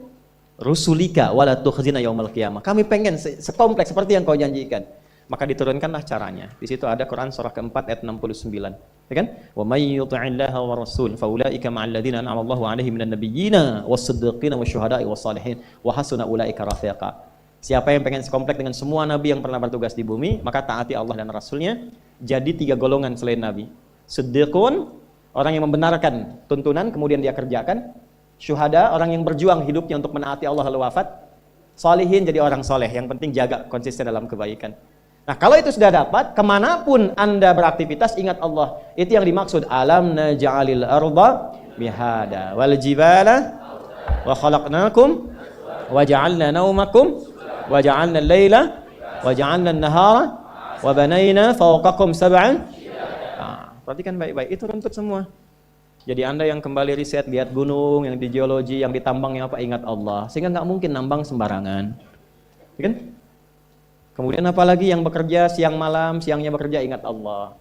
rusulika wala tukhzina yaumal qiyamah. Kami pengen sekomplek seperti yang kau janjikan. Maka diturunkanlah caranya. Di situ ada Quran surah keempat ayat 69. Ya kan? Wa may yuti'illaha wa rasul fa ulaika ma'al ladzina an'ama Allahu 'alaihim minan nabiyyina was-siddiqina wasyuhada'i was-shalihin wa hasuna ulaika rafiqa. Siapa yang pengen sekomplek dengan semua nabi yang pernah bertugas di bumi, maka taati Allah dan Rasulnya. Jadi 3 golongan selain nabi. Siddiqun, orang yang membenarkan tuntunan kemudian dia kerjakan. Syuhada, orang yang berjuang hidupnya untuk menaati Allah lalu wafat. Shalihin, jadi orang soleh, yang penting jaga konsisten dalam kebaikan. Nah kalau itu sudah dapat, kemanapun Anda beraktivitas ingat Allah. Itu yang dimaksud alam naj'alil arda mihada wal jibala wa khalaqnakum wa ja'alna naumakum wa ja'alna al-laila wa ja'alna an-nahara wa banayna fawqakum sab'an. Perhatikan baik-baik, itu runtut semua. Jadi Anda yang kembali riset, lihat gunung, yang di geologi, yang ditambang, yang apa, ingat Allah. Sehingga nggak mungkin nambang sembarangan. Ya kan? Kemudian apalagi yang bekerja siang malam, siangnya bekerja, ingat Allah.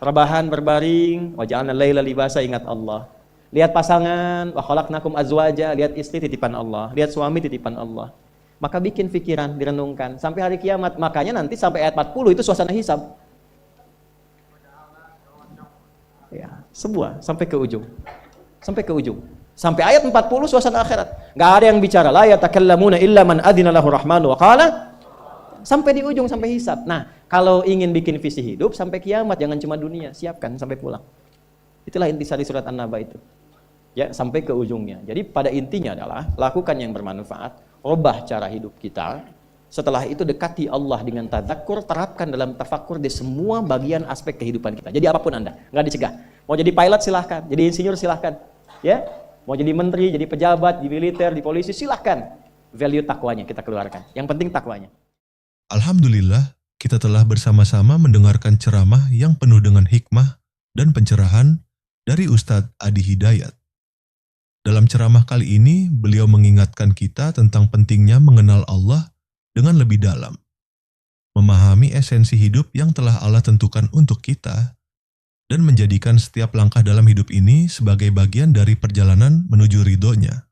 Rebahan berbaring, wa ja'alna laila libasa, ingat Allah. Lihat pasangan, wa khalaqnakum azwaja, lihat istri titipan Allah, lihat suami titipan Allah. Maka bikin pikiran, direnungkan sampai hari kiamat. Makanya nanti sampai ayat 40 itu suasana hisab. Ya, semua sampai ke ujung. Sampai ke ujung. Sampai ayat 40 suasana akhirat. Enggak ada yang bicara, la yatakallamuna illa man adzina lahu rahmanu wa qala. Sampai di ujung, sampai hisab. Nah, kalau ingin bikin visi hidup sampai kiamat, jangan cuma dunia, siapkan sampai pulang. Itulah intisari surat An-Naba itu. Ya, sampai ke ujungnya. Jadi pada intinya adalah lakukan yang bermanfaat, ubah cara hidup kita, Setelah itu dekati Allah dengan tadzakkur, terapkan dalam tafakkur di semua bagian aspek kehidupan kita. Jadi apapun Anda, nggak dicegah. Mau jadi pilot silahkan, jadi insinyur silahkan, ya. Mau jadi menteri, jadi pejabat, di militer, di polisi silahkan. Value takwanya kita keluarkan. Yang penting takwanya. Alhamdulillah, kita telah bersama-sama mendengarkan ceramah yang penuh dengan hikmah dan pencerahan dari Ustadz Adi Hidayat. Dalam ceramah kali ini, beliau mengingatkan kita tentang pentingnya mengenal Allah dengan lebih dalam, memahami esensi hidup yang telah Allah tentukan untuk kita, dan menjadikan setiap langkah dalam hidup ini sebagai bagian dari perjalanan menuju ridhonya.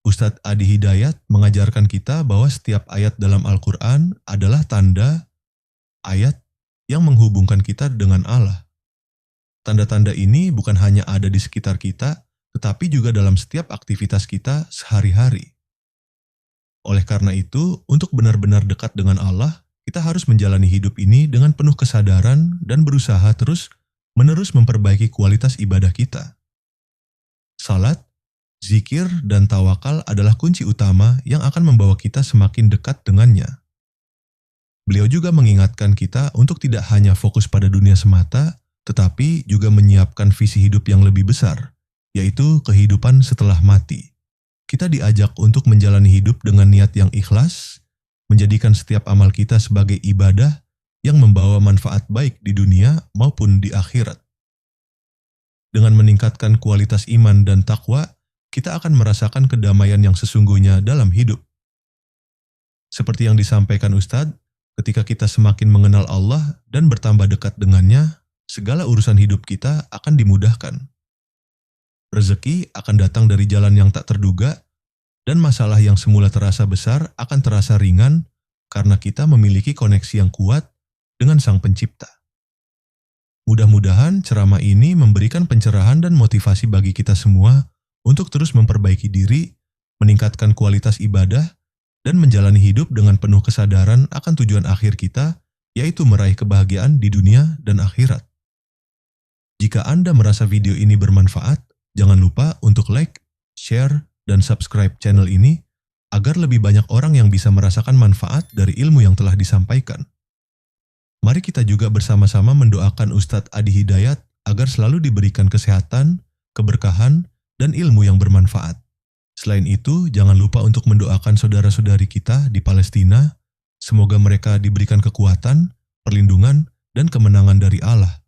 Ustadz Adi Hidayat mengajarkan kita bahwa setiap ayat dalam Al-Quran adalah tanda ayat yang menghubungkan kita dengan Allah. Tanda-tanda ini bukan hanya ada di sekitar kita, tetapi juga dalam setiap aktivitas kita sehari-hari. Oleh karena itu, untuk benar-benar dekat dengan Allah, kita harus menjalani hidup ini dengan penuh kesadaran dan berusaha terus-menerus memperbaiki kualitas ibadah kita. Salat, zikir, dan tawakal adalah kunci utama yang akan membawa kita semakin dekat dengannya. Beliau juga mengingatkan kita untuk tidak hanya fokus pada dunia semata, tetapi juga menyiapkan visi hidup yang lebih besar, yaitu kehidupan setelah mati. Kita diajak untuk menjalani hidup dengan niat yang ikhlas, menjadikan setiap amal kita sebagai ibadah yang membawa manfaat baik di dunia maupun di akhirat. Dengan meningkatkan kualitas iman dan takwa, kita akan merasakan kedamaian yang sesungguhnya dalam hidup. Seperti yang disampaikan Ustadz, ketika kita semakin mengenal Allah dan bertambah dekat dengannya, segala urusan hidup kita akan dimudahkan. Rezeki akan datang dari jalan yang tak terduga, dan masalah yang semula terasa besar akan terasa ringan karena kita memiliki koneksi yang kuat dengan Sang Pencipta. Mudah-mudahan ceramah ini memberikan pencerahan dan motivasi bagi kita semua untuk terus memperbaiki diri, meningkatkan kualitas ibadah, dan menjalani hidup dengan penuh kesadaran akan tujuan akhir kita, yaitu meraih kebahagiaan di dunia dan akhirat. Jika Anda merasa video ini bermanfaat, jangan lupa untuk like, share, dan subscribe channel ini agar lebih banyak orang yang bisa merasakan manfaat dari ilmu yang telah disampaikan. Mari kita juga bersama-sama mendoakan Ustadz Adi Hidayat agar selalu diberikan kesehatan, keberkahan, dan ilmu yang bermanfaat. Selain itu, jangan lupa untuk mendoakan saudara-saudari kita di Palestina, semoga mereka diberikan kekuatan, perlindungan, dan kemenangan dari Allah.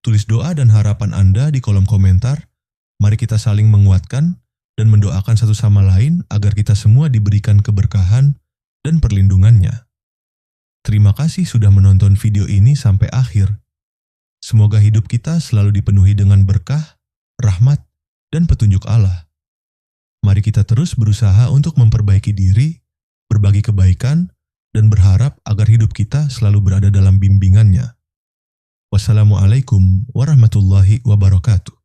Tulis doa dan harapan Anda di kolom komentar. Mari kita saling menguatkan dan mendoakan satu sama lain agar kita semua diberikan keberkahan dan perlindungannya. Terima kasih sudah menonton video ini sampai akhir. Semoga hidup kita selalu dipenuhi dengan berkah, rahmat, dan petunjuk Allah. Mari kita terus berusaha untuk memperbaiki diri, berbagi kebaikan, dan berharap agar hidup kita selalu berada dalam bimbingannya. Wassalamualaikum warahmatullahi wabarakatuh.